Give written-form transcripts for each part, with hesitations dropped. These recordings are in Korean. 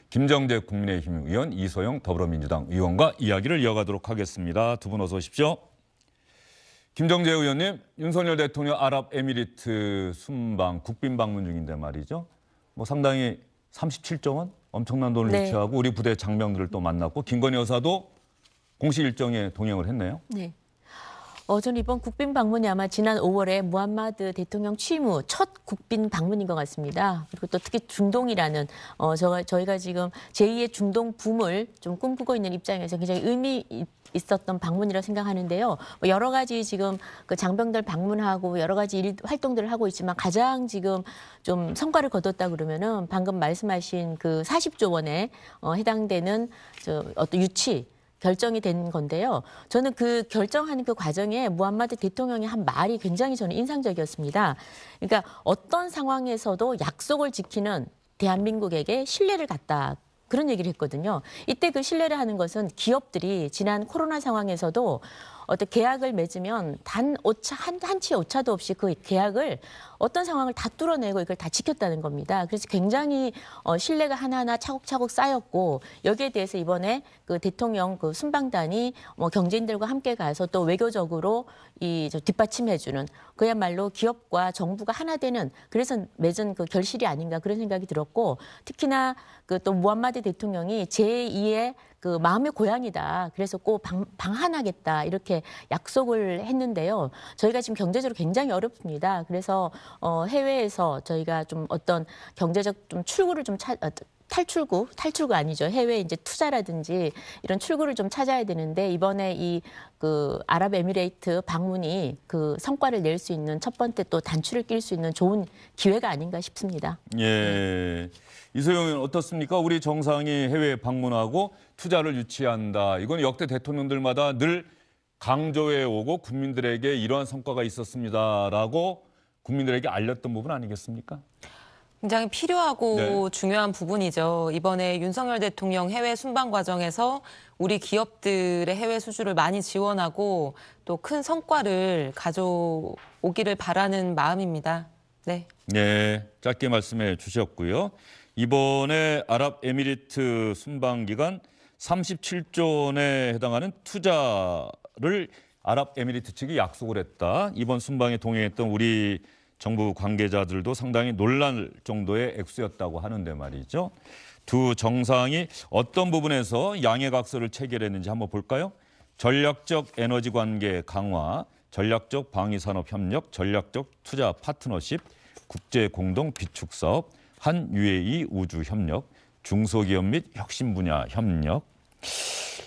김정재 국민의힘 의원, 이소영 더불어민주당 의원과 이야기를 이어가도록 하겠습니다. 두 분 어서 오십시오. 김정재 의원님, 윤석열 대통령 아랍에미리트 순방 국빈 방문 중인데 말이죠. 상당히 37조 원 엄청난 돈을 유치하고 우리 부대 장병들을 또 만났고 김건희 여사도 공식 일정에 동행을 했네요. 네. 저는 이번 국빈 방문이 아마 지난 5월에 무함마드 대통령 취임 후 첫 국빈 방문인 것 같습니다. 그리고 또 특히 중동이라는 저희가 지금 제2의 중동 붐을 좀 꿈꾸고 있는 입장에서 굉장히 의미 있었던 방문이라고 생각하는데요. 여러 가지 지금 그 장병들 방문하고 여러 가지 활동들을 하고 있지만 가장 지금 좀 성과를 거뒀다 그러면은 방금 말씀하신 그 40조 원에 해당되는 어떤 유치 결정이 된 건데요. 저는 그 결정하는 그 과정에 무함마드 대통령이 한 말이 굉장히 저는 인상적이었습니다. 그러니까 어떤 상황에서도 약속을 지키는 대한민국에게 신뢰를 갖다. 그런 얘기를 했거든요. 이때 그 신뢰를 하는 것은 기업들이 지난 코로나 상황에서도 어떤 계약을 맺으면 단 한치의 오차도 없이 그 계약을 어떤 상황을 다 뚫어내고 이걸 다 지켰다는 겁니다. 그래서 굉장히 신뢰가 하나하나 차곡차곡 쌓였고 여기에 대해서 이번에 그 대통령 그 순방단이 경제인들과 함께 가서 또 외교적으로 뒷받침해주는 그야말로 기업과 정부가 하나 되는 그래서 맺은 그 결실이 아닌가 그런 생각이 들었고 특히나 그 또 무함마드 대통령이 제2의 그 마음의 고향이다. 그래서 꼭 방한하겠다 이렇게 약속을 했는데요. 저희가 지금 경제적으로 굉장히 어렵습니다. 그래서 해외에서 저희가 좀 어떤 경제적 좀 출구를 좀 탈출구 아니죠. 해외 이제 투자라든지 이런 출구를 좀 찾아야 되는데 이번에 이 그 아랍에미레이트 방문이 그 성과를 낼 수 있는 첫 번째 또 단추를 낄 수 있는 좋은 기회가 아닌가 싶습니다. 예. 이소영 의원 어떻습니까? 우리 정상이 해외에 방문하고 투자를 유치한다. 이건 역대 대통령들마다 늘 강조해 오고 국민들에게 이러한 성과가 있었습니다라고 국민들에게 알렸던 부분 아니겠습니까? 굉장히 필요하고 중요한 부분이죠. 이번에 윤석열 대통령 해외 순방 과정에서 우리 기업들의 해외 수주를 많이 지원하고 또 큰 성과를 가져오기를 바라는 마음입니다. 네. 네, 짧게 말씀해 주셨고요. 이번에 아랍에미리트 순방 기간 37조 원에 해당하는 투자를 아랍에미리트 측이 약속을 했다. 이번 순방에 동행했던 우리 정부 관계자들도 상당히 놀랄 정도의 액수였다고 하는데 말이죠. 두 정상이 어떤 부분에서 양해각서를 체결했는지 한번 볼까요? 전략적 에너지 관계 강화, 전략적 방위산업 협력, 전략적 투자 파트너십, 국제 공동 비축 사업, 한 UAE 우주 협력, 중소기업 및 혁신 분야 협력.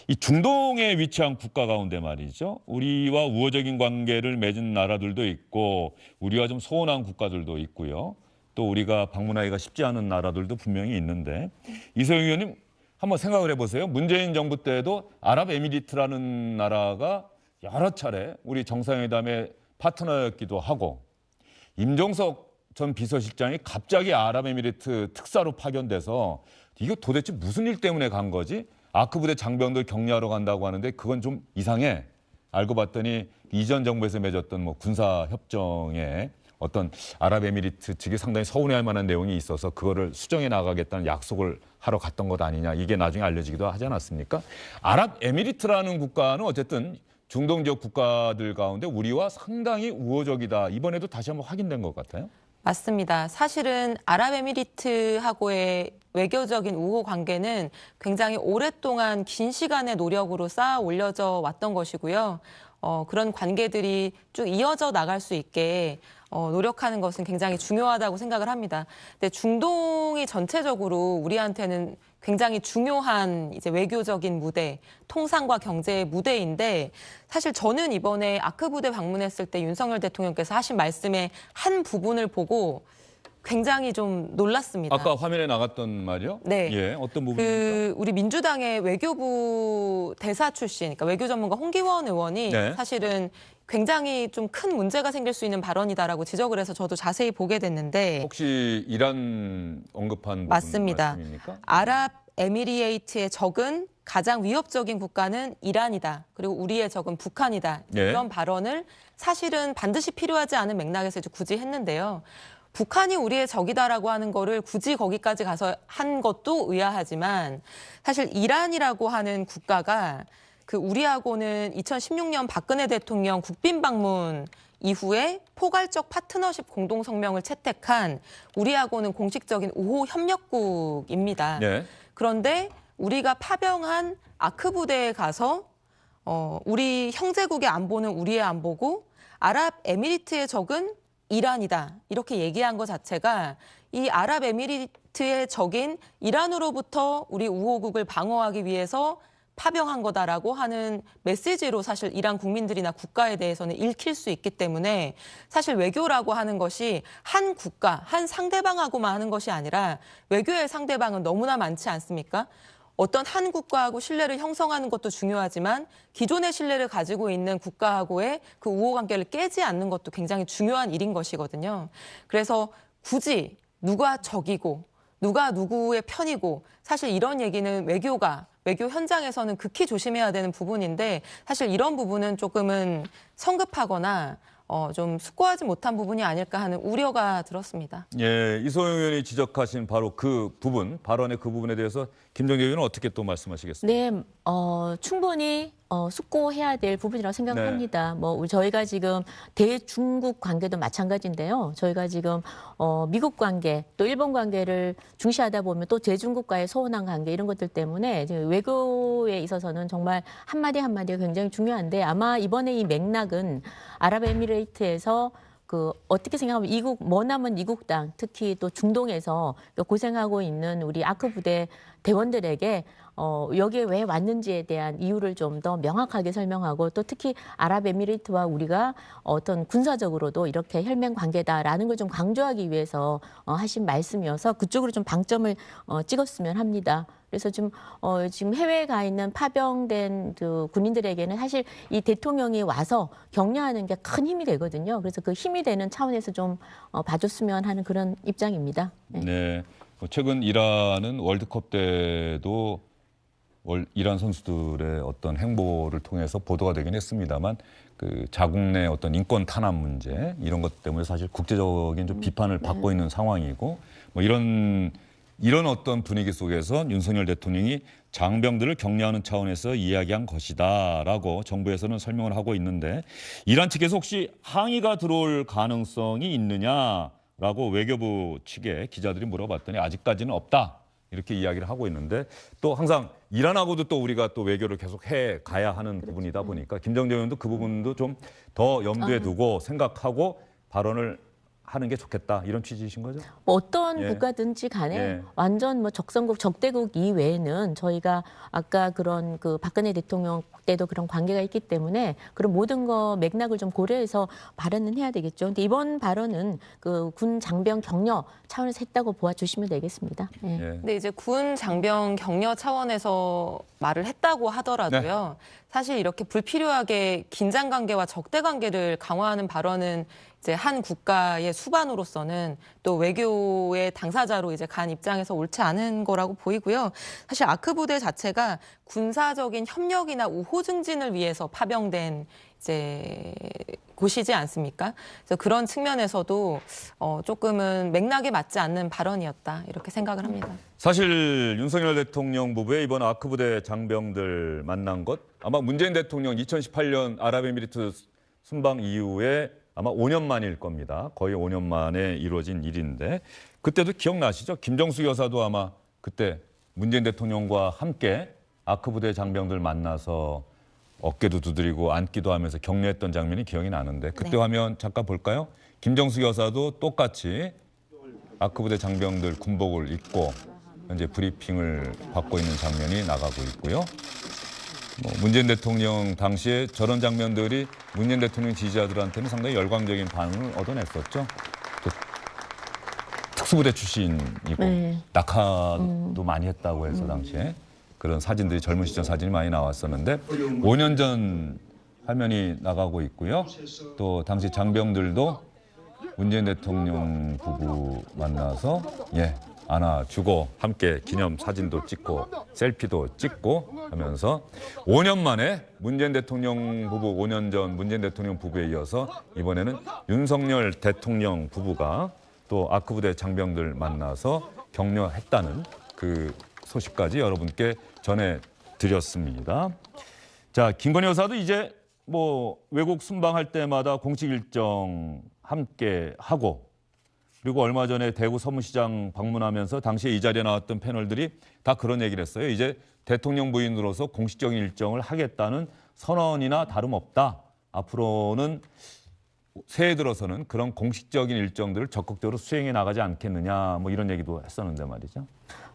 이 중동에 위치한 국가 가운데 말이죠. 우리와 우호적인 관계를 맺은 나라들도 있고 우리가 좀 소원한 국가들도 있고요. 또 우리가 방문하기가 쉽지 않은 나라들도 분명히 있는데 이소영 의원님 한번 생각을 해보세요. 문재인 정부 때도 아랍에미리트라는 나라가 여러 차례 우리 정상회담의 파트너였기도 하고 임종석 전 비서실장이 갑자기 아랍에미리트 특사로 파견돼서 이게 도대체 무슨 일 때문에 간 거지? 아크 부대 장병들 격려하러 간다고 하는데 그건 좀 이상해. 알고 봤더니 이전 정부에서 맺었던 군사 협정에 어떤 아랍에미리트 측이 상당히 서운해할 만한 내용이 있어서 그거를 수정해 나가겠다는 약속을 하러 갔던 것 아니냐. 이게 나중에 알려지기도 하지 않았습니까? 아랍에미리트라는 국가는 어쨌든 중동 지역 국가들 가운데 우리와 상당히 우호적이다. 이번에도 다시 한번 확인된 것 같아요. 맞습니다. 사실은 아랍에미리트하고의 외교적인 우호 관계는 굉장히 오랫동안 긴 시간의 노력으로 쌓아 올려져 왔던 것이고요. 그런 관계들이 쭉 이어져 나갈 수 있게 노력하는 것은 굉장히 중요하다고 생각을 합니다. 근데 중동이 전체적으로 우리한테는 굉장히 중요한 이제 외교적인 무대, 통상과 경제의 무대인데 사실 저는 이번에 아크 부대 방문했을 때 윤석열 대통령께서 하신 말씀의 한 부분을 보고 굉장히 좀 놀랐습니다. 아까 화면에 나갔던 말이요? 네. 예, 어떤 부분입니까? 우리 민주당의 외교부 대사 출신, 그러니까 외교 전문가 홍기원 의원이 사실은 굉장히 좀 큰 문제가 생길 수 있는 발언이다라고 지적을 해서 저도 자세히 보게 됐는데 혹시 이란 언급한 맞습니다. 말씀입니까? 아랍에미리에이트의 적은 가장 위협적인 국가는 이란이다. 그리고 우리의 적은 북한이다. 이런 발언을 사실은 반드시 필요하지 않은 맥락에서 이제 굳이 했는데요. 북한이 우리의 적이다라고 하는 거를 굳이 거기까지 가서 한 것도 의아하지만 사실 이란이라고 하는 국가가 그 우리하고는 2016년 박근혜 대통령 국빈 방문 이후에 포괄적 파트너십 공동성명을 채택한 우리하고는 공식적인 우호 협력국입니다. 네. 그런데 우리가 파병한 아크 부대에 가서 우리 형제국의 안보는 우리의 안보고 아랍에미리트의 적은 이란이다. 이렇게 얘기한 것 자체가 이 아랍에미리트의 적인 이란으로부터 우리 우호국을 방어하기 위해서 파병한 거다라고 하는 메시지로 사실 이란 국민들이나 국가에 대해서는 읽힐 수 있기 때문에 사실 외교라고 하는 것이 한 국가, 한 상대방하고만 하는 것이 아니라 외교의 상대방은 너무나 많지 않습니까? 어떤 한 국가하고 신뢰를 형성하는 것도 중요하지만 기존의 신뢰를 가지고 있는 국가하고의 그 우호 관계를 깨지 않는 것도 굉장히 중요한 일인 것이거든요. 그래서 굳이 누가 적이고 누가 누구의 편이고 사실 이런 얘기는 외교 현장에서는 극히 조심해야 되는 부분인데 사실 이런 부분은 조금은 성급하거나 좀 숙고하지 못한 부분이 아닐까 하는 우려가 들었습니다. 예, 이소영 의원이 지적하신 바로 그 부분, 발언의 그 부분에 대해서 김정재 의원은 어떻게 또 말씀하시겠습니까? 네, 충분히 숙고해야 될 부분이라고 생각합니다. 네. 뭐 저희가 지금 대중국 관계도 마찬가지인데요. 저희가 지금 미국 관계 또 일본 관계를 중시하다 보면 또 대중국과의 소원한 관계 이런 것들 때문에 외교에 있어서는 정말 한마디 한마디가 굉장히 중요한데 아마 이번에 이 맥락은 아랍에미레이트에서 어떻게 생각하면 머나먼 이국 땅, 특히 또 중동에서 고생하고 있는 우리 아크 부대 대원들에게 여기에 왜 왔는지에 대한 이유를 좀 더 명확하게 설명하고 또 특히 아랍에미리트와 우리가 어떤 군사적으로도 이렇게 혈맹 관계다라는 걸 좀 강조하기 위해서 하신 말씀이어서 그쪽으로 좀 방점을 찍었으면 합니다. 그래서 지금 해외에 가 있는 파병된 그 군인들에게는 사실 이 대통령이 와서 격려하는 게 큰 힘이 되거든요. 그래서 그 힘이 되는 차원에서 좀 봐줬으면 하는 그런 입장입니다. 네. 네. 최근 이란은 월드컵 때도 이란 선수들의 어떤 행보를 통해서 보도가 되긴 했습니다만 그 자국 내 어떤 인권 탄압 문제 이런 것 때문에 사실 국제적인 좀 비판을 받고 있는 상황이고 뭐 이런 어떤 분위기 속에서 윤석열 대통령이 장병들을 격려하는 차원에서 이야기한 것이다라고 정부에서는 설명을 하고 있는데 이란 측에서 혹시 항의가 들어올 가능성이 있느냐라고 외교부 측에 기자들이 물어봤더니 아직까지는 없다 이렇게 이야기를 하고 있는데 또 항상 이란하고도 또 우리가 또 외교를 계속 해 가야 하는 부분이다 보니까 김정재 의원도 그 부분도 좀 더 염두에 두고 생각하고 발언을 하는 게 좋겠다 이런 취지이신 거죠? 뭐 어떤 예. 국가든지 간에 예. 완전 뭐 적성국 적대국 이외에는 저희가 아까 그런 그 박근혜 대통령 때도 그런 관계가 있기 때문에 그런 모든 거 맥락을 좀 고려해서 발언은 해야 되겠죠. 근데 이번 발언은 그 군 장병 격려 차원에서 했다고 보아주시면 되겠습니다. 예. 예. 근데 이제 군 장병 격려 차원에서 말을 했다고 하더라도요. 사실 이렇게 불필요하게 긴장 관계와 적대 관계를 강화하는 발언은 이제 한 국가의 수반으로서는 또 외교의 당사자로 이제 간 입장에서 옳지 않은 거라고 보이고요. 사실 아크 부대 자체가 군사적인 협력이나 우호 증진을 위해서 파병된 이제 곳이지 않습니까? 그래서 그런 측면에서도 조금은 맥락에 맞지 않는 발언이었다 이렇게 생각을 합니다. 사실 윤석열 대통령 부부의 이번 아크 부대 장병들 만난 것 아마 문재인 대통령 2018년 아랍에미리트 순방 이후에 아마 5년 만일 겁니다. 거의 5년 만에 이루어진 일인데 그때도 기억나시죠? 김정숙 여사도 아마 그때 문재인 대통령과 함께 아크 부대 장병들 만나서 어깨도 두드리고 앉기도 하면서 격려했던 장면이 기억이 나는데 그때 네. 화면 잠깐 볼까요? 김정숙 여사도 똑같이 아크 부대 장병들 군복을 입고 현재 브리핑을 받고 있는 장면이 나가고 있고요. 문재인 대통령 당시에 저런 장면들이 문재인 대통령 지지자들한테는 상당히 열광적인 반응을 얻어냈었죠. 또 특수부대 출신이고 네. 낙하도 많이 했다고 해서 당시에 그런 사진들이 젊은 시절 사진이 많이 나왔었는데 5년 전 화면이 나가고 있고요. 또 당시 장병들도 문재인 대통령 부부 만나서 안아주고 함께 기념 사진도 찍고 셀피도 찍고 하면서 5년 만에 문재인 대통령 부부 5년 전 문재인 대통령 부부에 이어서 이번에는 윤석열 대통령 부부가 또 아크부대 장병들 만나서 격려했다는 그 소식까지 여러분께 전해드렸습니다. 자, 김건희 여사도 이제 뭐 외국 순방할 때마다 공식 일정 함께 하고, 그리고 얼마 전에 대구 서문시장 방문하면서 당시에 이 자리에 나왔던 패널들이 다 그런 얘기를 했어요. 이제 대통령 부인으로서 공식적인 일정을 하겠다는 선언이나 다름없다. 앞으로는 새해 들어서는 그런 공식적인 일정들을 적극적으로 수행해 나가지 않겠느냐, 뭐 이런 얘기도 했었는데 말이죠.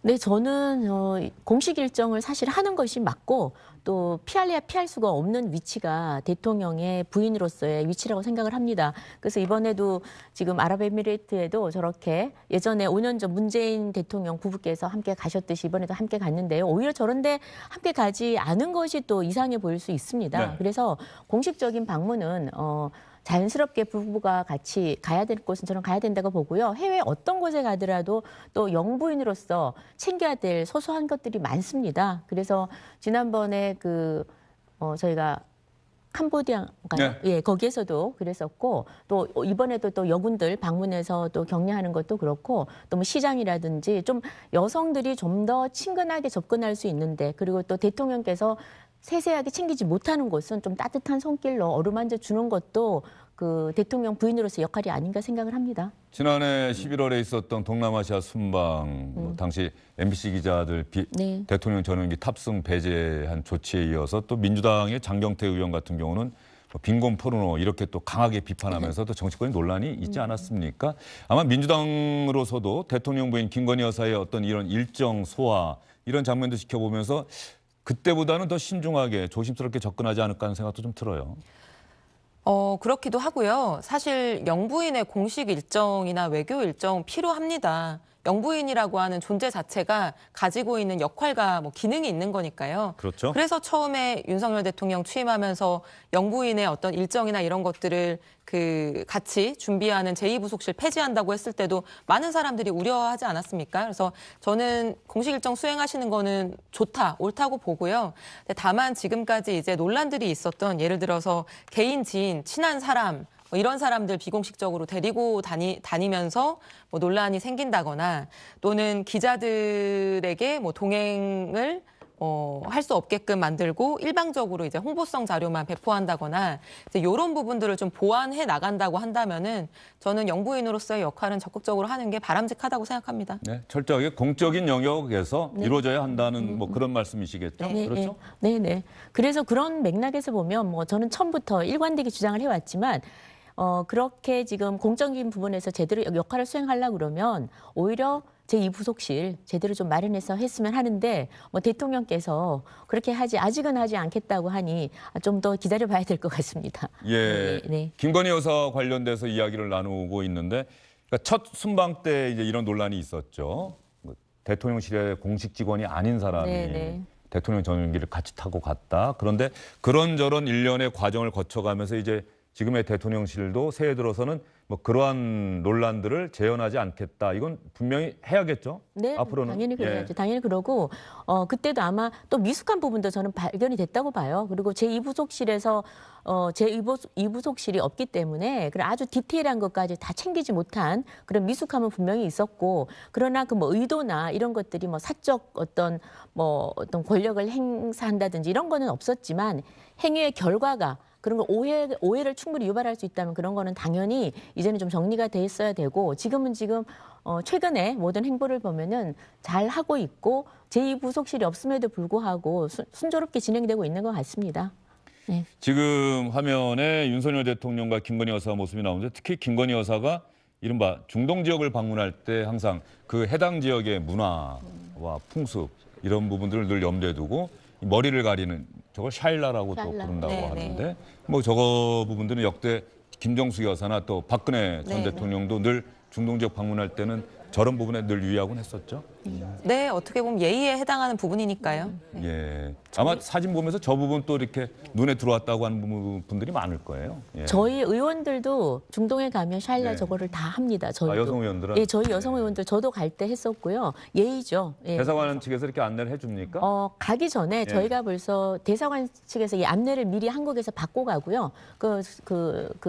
네, 저는 공식 일정을 사실 하는 것이 맞고, 또 피할래야 피할 수가 없는 위치가 대통령의 부인으로서의 위치라고 생각을 합니다. 그래서 이번에도 지금 아랍에미레이트에도 저렇게 예전에 5년 전 문재인 대통령 부부께서 함께 가셨듯이 이번에도 함께 갔는데요. 오히려 저런데 함께 가지 않은 것이 또 이상해 보일 수 있습니다. 네. 그래서 공식적인 방문은 자연스럽게 부부가 같이 가야 될 곳은 저는 가야 된다고 보고요. 해외 어떤 곳에 가더라도 또 영부인으로서 챙겨야 될 소소한 것들이 많습니다. 그래서 지난번에 저희가 캄보디아인가요? 네. 예, 거기에서도 그랬었고, 또 이번에도 또 여군들 방문해서 또 격려하는 것도 그렇고, 또 뭐 시장이라든지 좀 여성들이 좀 더 친근하게 접근할 수 있는데, 그리고 또 대통령께서 세세하게 챙기지 못하는 곳은 좀 따뜻한 손길로 어루만져 주는 것도 그 대통령 부인으로서 역할이 아닌가 생각을 합니다. 지난해 11월에 있었던 동남아시아 순방, 뭐 당시 MBC 기자들 네. 대통령 전용기 탑승 배제한 조치에 이어서 또 민주당의 장경태 의원 같은 경우는 뭐 빈곤 포르노 이렇게 또 강하게 비판하면서 또 정치권의 논란이 있지 않았습니까? 아마 민주당으로서도 대통령 부인 김건희 여사의 어떤 이런 일정 소화 이런 장면도 지켜보면서 그때보다는 더 신중하게 조심스럽게 접근하지 않을까 하는 생각도 좀 들어요. 그렇기도 하고요. 사실 영부인의 공식 일정이나 외교 일정 필요합니다. 영부인이라고 하는 존재 자체가 가지고 있는 역할과 뭐 기능이 있는 거니까요. 그렇죠. 그래서 처음에 윤석열 대통령 취임하면서 영부인의 어떤 일정이나 이런 것들을 같이 준비하는 제2부속실 폐지한다고 했을 때도 많은 사람들이 우려하지 않았습니까? 그래서 저는 공식 일정 수행하시는 거는 좋다, 옳다고 보고요. 근데 다만 지금까지 이제 논란들이 있었던, 예를 들어서 개인 지인, 친한 사람, 뭐 이런 사람들 비공식적으로 데리고 다니면서 뭐 논란이 생긴다거나, 또는 기자들에게 뭐 동행을 할 수 없게끔 만들고 일방적으로 이제 홍보성 자료만 배포한다거나, 이제 이런 부분들을 좀 보완해 나간다고 한다면은 저는 영부인으로서의 역할은 적극적으로 하는 게 바람직하다고 생각합니다. 네, 철저하게 공적인 영역에서 이루어져야 한다는 뭐 그런 말씀이시겠죠? 네, 그렇죠? 네, 네. 그래서 그런 맥락에서 보면 뭐 저는 처음부터 일관되게 주장을 해왔지만, 그렇게 지금 공적인 부분에서 제대로 역할을 수행하려고 그러면 오히려 제2부속실 제대로 좀 마련해서 했으면 하는데, 뭐 대통령께서 그렇게 아직은 하지 않겠다고 하니 좀 더 기다려봐야 될 것 같습니다. 예, 네. 김건희 여사 관련돼서 이야기를 나누고 있는데, 그러니까 첫 순방 때 이제 이런 논란이 있었죠. 뭐 대통령실의 공식 직원이 아닌 사람이 네. 대통령 전용기를 같이 타고 갔다. 그런데 그런저런 일련의 과정을 거쳐가면서 이제 지금의 대통령실도 새해 들어서는 뭐 그러한 논란들을 재현하지 않겠다. 이건 분명히 해야겠죠. 네, 앞으로는. 당연히 그래야죠. 예. 당연히 그러고 그때도 아마 또 미숙한 부분도 저는 발견이 됐다고 봐요. 그리고 제2부속실에서 제2부속실이 없기 때문에 그런 아주 디테일한 것까지 다 챙기지 못한 그런 미숙함은 분명히 있었고, 그러나 그 뭐 의도나 이런 것들이 뭐 사적 어떤 권력을 행사한다든지 이런 거는 없었지만, 행위의 결과가 그런 거 오해를 충분히 유발할 수 있다면 그런 거는 당연히 이제는 좀 정리가 돼 있어야 되고, 지금 최근에 모든 행보를 보면은 잘 하고 있고 제2부속실이 없음에도 불구하고 순조롭게 진행되고 있는 것 같습니다. 네. 지금 화면에 윤석열 대통령과 김건희 여사 모습이 나오는데, 특히 김건희 여사가 이른바 중동 지역을 방문할 때 항상 그 해당 지역의 문화와 풍습 이런 부분들을 늘 염두에 두고 머리를 가리는 저걸 샤일라라고 또 샤일라. 부른다고 네, 하는데, 뭐 저거 부분들은 역대 김정숙 여사나 또 박근혜 전 네, 네. 대통령도 늘 중동 지역 방문할 때는 저런 부분에 늘 유의하곤 했었죠. 네, 어떻게 보면 예의에 해당하는 부분이니까요. 예. 아마 사진 보면서 저 부분 또 이렇게 눈에 들어왔다고 하는 분들이 많을 거예요. 예. 저희 의원들도 중동에 가면 샤일라 네. 저거를 다 합니다. 저희도. 여성 의원들은? 예, 저희 여성 의원들 저도 갈 때 했었고요. 예의죠. 예. 대사관 측에서 이렇게 안내를 해줍니까? 가기 전에 저희가 벌써 대사관 측에서 이 안내를 미리 한국에서 받고 가고요. 그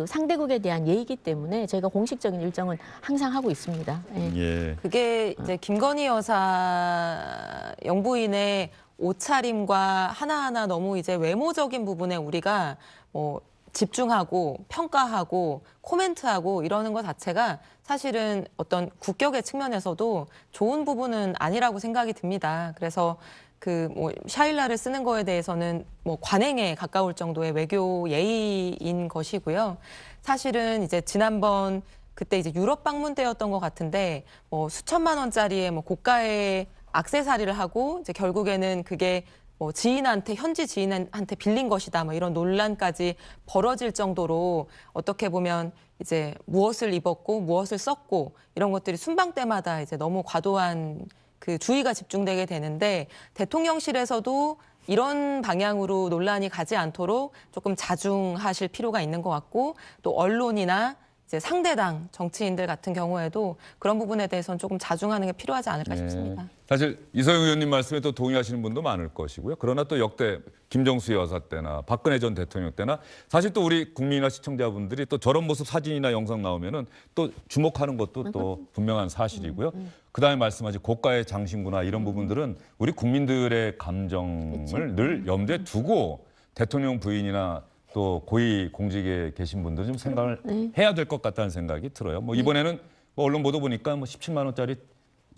상대국에 대한 예의이기 때문에 저희가 공식적인 일정은 항상 하고 있습니다. 예. 예. 그게 이제 김건희 여사 영부인의 옷차림과 하나하나 너무 이제 외모적인 부분에 우리가 뭐 집중하고 평가하고 코멘트하고 이러는 것 자체가 사실은 어떤 국격의 측면에서도 좋은 부분은 아니라고 생각이 듭니다. 그래서 그 뭐 샤일라를 쓰는 거에 대해서는 뭐 관행에 가까울 정도의 외교 예의인 것이고요. 사실은 이제 지난번 그때 이제 유럽 방문 때였던 것 같은데 뭐 수천만 원짜리의 뭐 고가의 액세서리를 하고 이제 결국에는 그게 뭐 지인한테 현지 지인한테 빌린 것이다 뭐 이런 논란까지 벌어질 정도로 어떻게 보면 이제 무엇을 입었고 무엇을 썼고 이런 것들이 순방 때마다 이제 너무 과도한 그 주의가 집중되게 되는데 대통령실에서도 이런 방향으로 논란이 가지 않도록 조금 자중하실 필요가 있는 것 같고 또 언론이나 이제 상대당 정치인들 같은 경우에도 그런 부분에 대해서는 조금 자중하는 게 필요하지 않을까 싶습니다. 사실 이소영 의원님 말씀에 또 동의하시는 분도 많을 것이고요. 그러나 또 역대 김정수 여사 때나 박근혜 전 대통령 때나 사실 또 우리 국민이나 시청자분들이 또 저런 모습 사진이나 영상 나오면은 또 주목하는 것도 또 분명한 사실이고요. 그다음에 말씀하신 고가의 장신구나 이런 부분들은 우리 국민들의 감정을 늘 염두에 두고 대통령 부인이나 또 고위 공직에 계신 분들은 좀 생각을 해야 될 것 같다는 생각이 들어요. 뭐 이번에는 뭐 언론 보도 보니까 뭐 17만 원짜리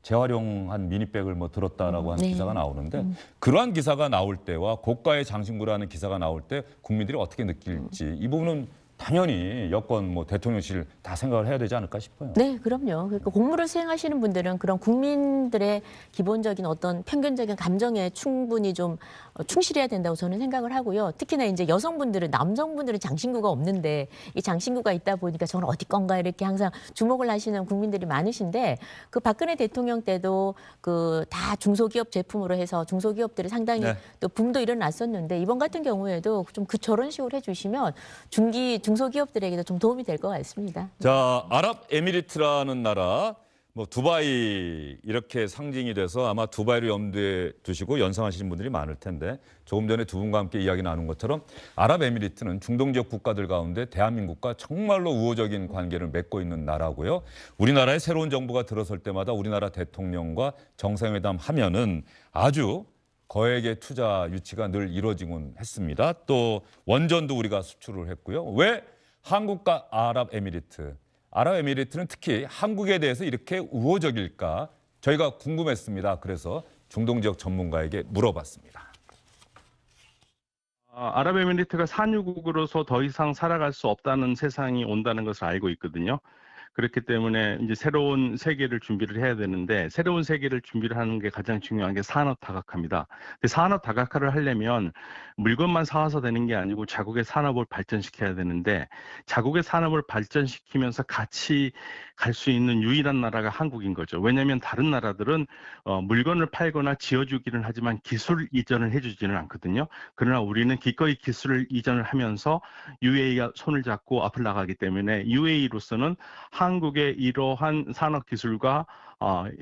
재활용한 미니백을 뭐 들었다라고 하는 기사가 나오는데 그러한 기사가 나올 때와 고가의 장신구라는 기사가 나올 때 국민들이 어떻게 느낄지 이 부분은 당연히 여권 뭐 대통령실 다 생각을 해야 되지 않을까 싶어요. 네, 그럼요. 그러니까 공무를 수행하시는 분들은 그런 국민들의 기본적인 어떤 편견적인 감정에 충분히 좀 충실해야 된다고 저는 생각을 하고요. 특히나 이제 여성분들은 남성분들은 장신구가 없는데 이 장신구가 있다 보니까 저는 어디 건가 이렇게 항상 주목을 하시는 국민들이 많으신데 그 박근혜 대통령 때도 그 다 중소기업 제품으로 해서 중소기업들이 상당히 또 붐도 일어났었는데 이번 같은 경우에도 좀 저런 식으로 해주시면 중소기업들에게도 좀 도움이 될 것 같습니다. 자, 아랍에미리트라는 나라, 뭐 두바이 이렇게 상징이 돼서 아마 두바이를 염두에 두시고 연상하시는 분들이 많을 텐데 조금 전에 두 분과 함께 이야기 나눈 것처럼 아랍에미리트는 중동 지역 국가들 가운데 대한민국과 정말로 우호적인 관계를 맺고 있는 나라고요. 우리나라에 새로운 정부가 들어설 때마다 우리나라 대통령과 정상회담 하면은 아주 거액의 투자 유치가 늘 이루어지곤 했습니다. 또 원전도 우리가 수출을 했고요. 왜 한국과 아랍에미리트는 특히 한국에 대해서 이렇게 우호적일까? 저희가 궁금했습니다. 그래서 중동 지역 전문가에게 물어봤습니다. 아랍에미리트가 산유국으로서 더 이상 살아갈 수 없다는 세상이 온다는 것을 알고 있거든요. 그렇기 때문에 이제 새로운 세계를 준비를 해야 되는데 새로운 세계를 준비를 하는 게 가장 중요한 게 산업 다각화입니다. 산업 다각화를 하려면 물건만 사와서 되는 게 아니고 자국의 산업을 발전시켜야 되는데 자국의 산업을 발전시키면서 같이 갈 수 있는 유일한 나라가 한국인 거죠. 왜냐하면 다른 나라들은 물건을 팔거나 지어주기는 하지만 기술 이전을 해주지는 않거든요. 그러나 우리는 기꺼이 기술을 이전을 하면서 UAE가 손을 잡고 앞을 나가기 때문에 UAE로서는 한국의 이러한 산업기술과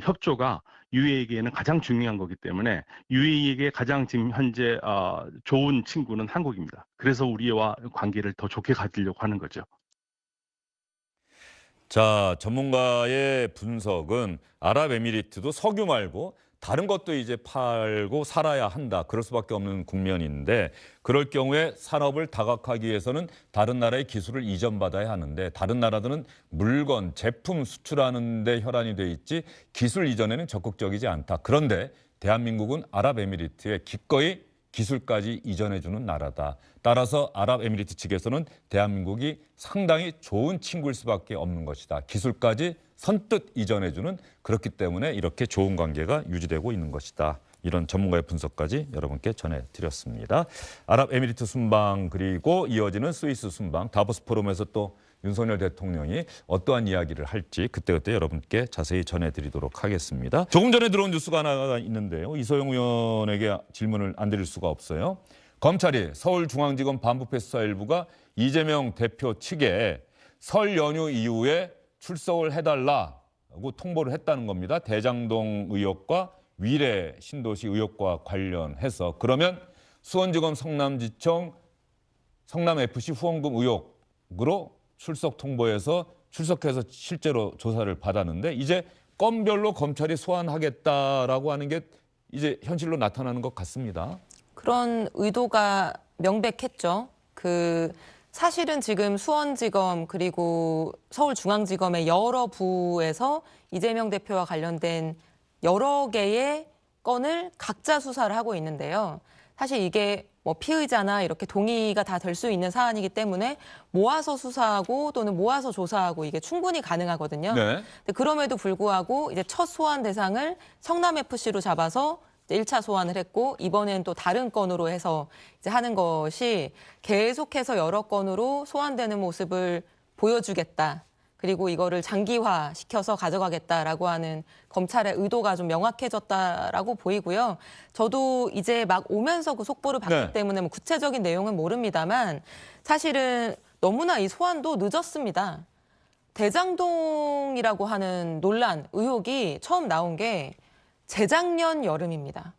협조가 UAE에게는 가장 중요한 거기 때문에 UAE에게 가장 지금 현재 좋은 친구는 한국입니다. 그래서 우리와 관계를 더 좋게 가지려고 하는 거죠. 자, 전문가의 분석은 아랍에미리트도 석유 말고 다른 것도 이제 팔고 살아야 한다. 그럴 수밖에 없는 국면인데 그럴 경우에 산업을 다각화하기 위해서는 다른 나라의 기술을 이전받아야 하는데 다른 나라들은 물건, 제품 수출하는 데 혈안이 돼 있지 기술 이전에는 적극적이지 않다. 그런데 대한민국은 아랍에미리트에 기꺼이 기술까지 이전해주는 나라다. 따라서 아랍에미리트 측에서는 대한민국이 상당히 좋은 친구일 수밖에 없는 것이다. 기술까지 선뜻 이전해주는 그렇기 때문에 이렇게 좋은 관계가 유지되고 있는 것이다. 이런 전문가의 분석까지 여러분께 전해드렸습니다. 아랍에미리트 순방 그리고 이어지는 스위스 순방 다보스 포럼에서 또 윤석열 대통령이 어떠한 이야기를 할지 그때그때 여러분께 자세히 전해드리도록 하겠습니다. 조금 전에 들어온 뉴스가 하나 있는데요. 이소영 의원에게 질문을 안 드릴 수가 없어요. 검찰이 서울중앙지검 반부패 수사 일부가 이재명 대표 측에 설 연휴 이후에 출석을 해달라고 통보를 했다는 겁니다. 대장동 의혹과 위례 신도시 의혹과 관련해서. 그러면 수원지검 성남지청 성남FC 후원금 의혹으로 출석 통보해서 출석해서 실제로 조사를 받았는데 이제 건별로 검찰이 소환하겠다라고 하는 게 이제 현실로 나타나는 것 같습니다. 그런 의도가 명백했죠. 사실은 지금 수원지검 그리고 서울중앙지검의 여러 부에서 이재명 대표와 관련된 여러 개의 건을 각자 수사를 하고 있는데요. 사실 이게 뭐 피의자나 이렇게 동의가 다 될 수 있는 사안이기 때문에 모아서 수사하고 또는 모아서 조사하고 이게 충분히 가능하거든요. 네. 근데 그럼에도 불구하고 이제 첫 소환 대상을 성남FC로 잡아서 1차 소환을 했고 이번엔 또 다른 건으로 해서 이제 하는 것이 계속해서 여러 건으로 소환되는 모습을 보여주겠다. 그리고 이거를 장기화시켜서 가져가겠다라고 하는 검찰의 의도가 좀 명확해졌다라고 보이고요. 저도 이제 막 오면서 그 속보를 봤기 네. 때문에 뭐 구체적인 내용은 모릅니다만 사실은 너무나 이 소환도 늦었습니다. 대장동이라고 하는 논란, 의혹이 처음 나온 게 재작년 여름입니다.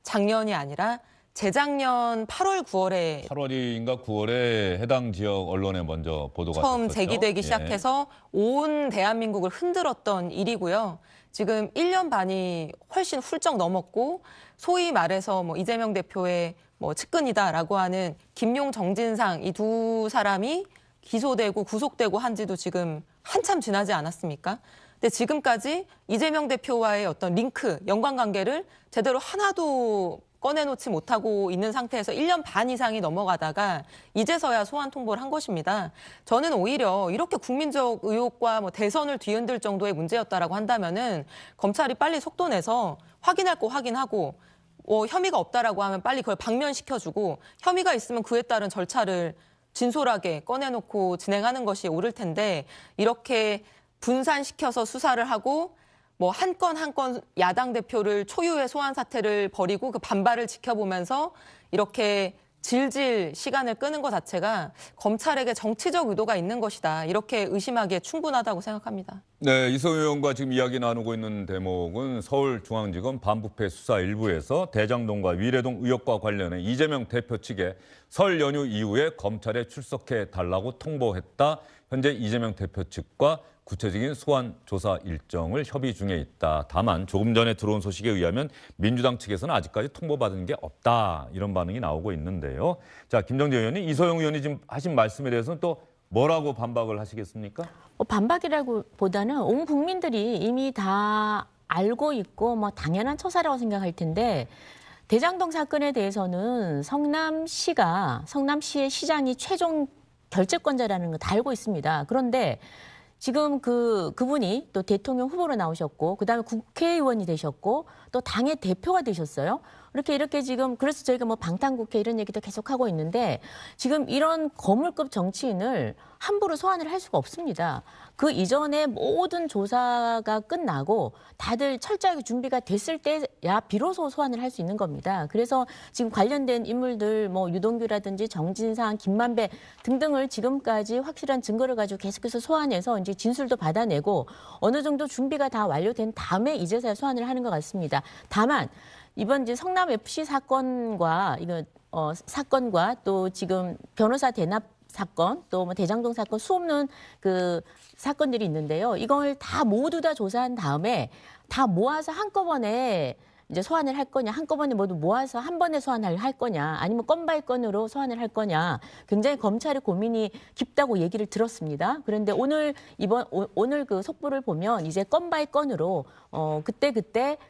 작년이 아니라 재작년 8월, 9월에 8월인가 9월에 해당 지역 언론에 먼저 보도가 처음 됐었죠. 제기되기 예. 시작해서 온 대한민국을 흔들었던 일이고요. 지금 1년 반이 훨씬 훌쩍 넘었고 소위 말해서 뭐 이재명 대표의 뭐 측근이다라고 하는 김용, 정진상 이 두 사람이 기소되고 구속되고 한 지도 지금 한참 지나지 않았습니까? 근데 지금까지 이재명 대표와의 어떤 링크, 연관관계를 제대로 하나도 꺼내놓지 못하고 있는 상태에서 1년 반 이상이 넘어가다가 이제서야 소환 통보를 한 것입니다. 저는 오히려 이렇게 국민적 의혹과 뭐 대선을 뒤흔들 정도의 문제였다라고 한다면은 검찰이 빨리 속도 내서 확인할 거 확인하고 혐의가 없다라고 하면 빨리 그걸 방면시켜주고 혐의가 있으면 그에 따른 절차를 진솔하게 꺼내놓고 진행하는 것이 옳을 텐데 이렇게 분산시켜서 수사를 하고 뭐 한 건 한 건 야당 대표를 초유의 소환 사태를 벌이고 그 반발을 지켜보면서 이렇게 질질 시간을 끄는 것 자체가 검찰에게 정치적 의도가 있는 것이다. 이렇게 의심하기에 충분하다고 생각합니다. 네, 이소영 의원과 지금 이야기 나누고 있는 대목은 서울중앙지검 반부패 수사 일부에서 대장동과 위례동 의혹과 관련해 이재명 대표 측에 설 연휴 이후에 검찰에 출석해 달라고 통보했다. 현재 이재명 대표 측과 구체적인 소환 조사 일정을 협의 중에 있다. 다만 조금 전에 들어온 소식에 의하면 민주당 측에서는 아직까지 통보받은 게 없다. 이런 반응이 나오고 있는데요. 자, 김정재 의원님, 이소영 의원이 지금 하신 말씀에 대해서는 또 뭐라고 반박을 하시겠습니까? 반박이라고 보다는 온 국민들이 이미 다 알고 있고 뭐 당연한 처사라고 생각할 텐데 대장동 사건에 대해서는 성남시의 시장이 최종 결재권자라는 거 다 알고 있습니다. 그런데 지금 그분이 또 대통령 후보로 나오셨고 그다음에 국회의원이 되셨고 또 당의 대표가 되셨어요. 이렇게 지금 그래서 저희가 뭐 방탄국회 이런 얘기도 계속 하고 있는데 지금 이런 거물급 정치인을 함부로 소환을 할 수가 없습니다. 그 이전에 모든 조사가 끝나고 다들 철저하게 준비가 됐을 때야 비로소 소환을 할 수 있는 겁니다. 그래서 지금 관련된 인물들 뭐 유동규라든지 정진상, 김만배 등등을 지금까지 확실한 증거를 가지고 계속해서 소환해서 이제 진술도 받아내고 어느 정도 준비가 다 완료된 다음에 이제서야 소환을 하는 것 같습니다. 다만 이번 이제 성남FC 사건과 사건과 또 지금 변호사 대납 사건 또 뭐 대장동 사건 수없는 그 사건들이 있는데요. 이걸 다 모두 다 조사한 다음에 다 모아서 한꺼번에 이제 소환을 할 거냐, 한꺼번에 모두 모아서 한 번에 소환을 할 거냐, 아니면 건 바이 건으로 소환을 할 거냐, 굉장히 검찰의 고민이 깊다고 얘기를 들었습니다. 그런데 오늘 그 속보를 보면 이제 건 바이 건으로 그때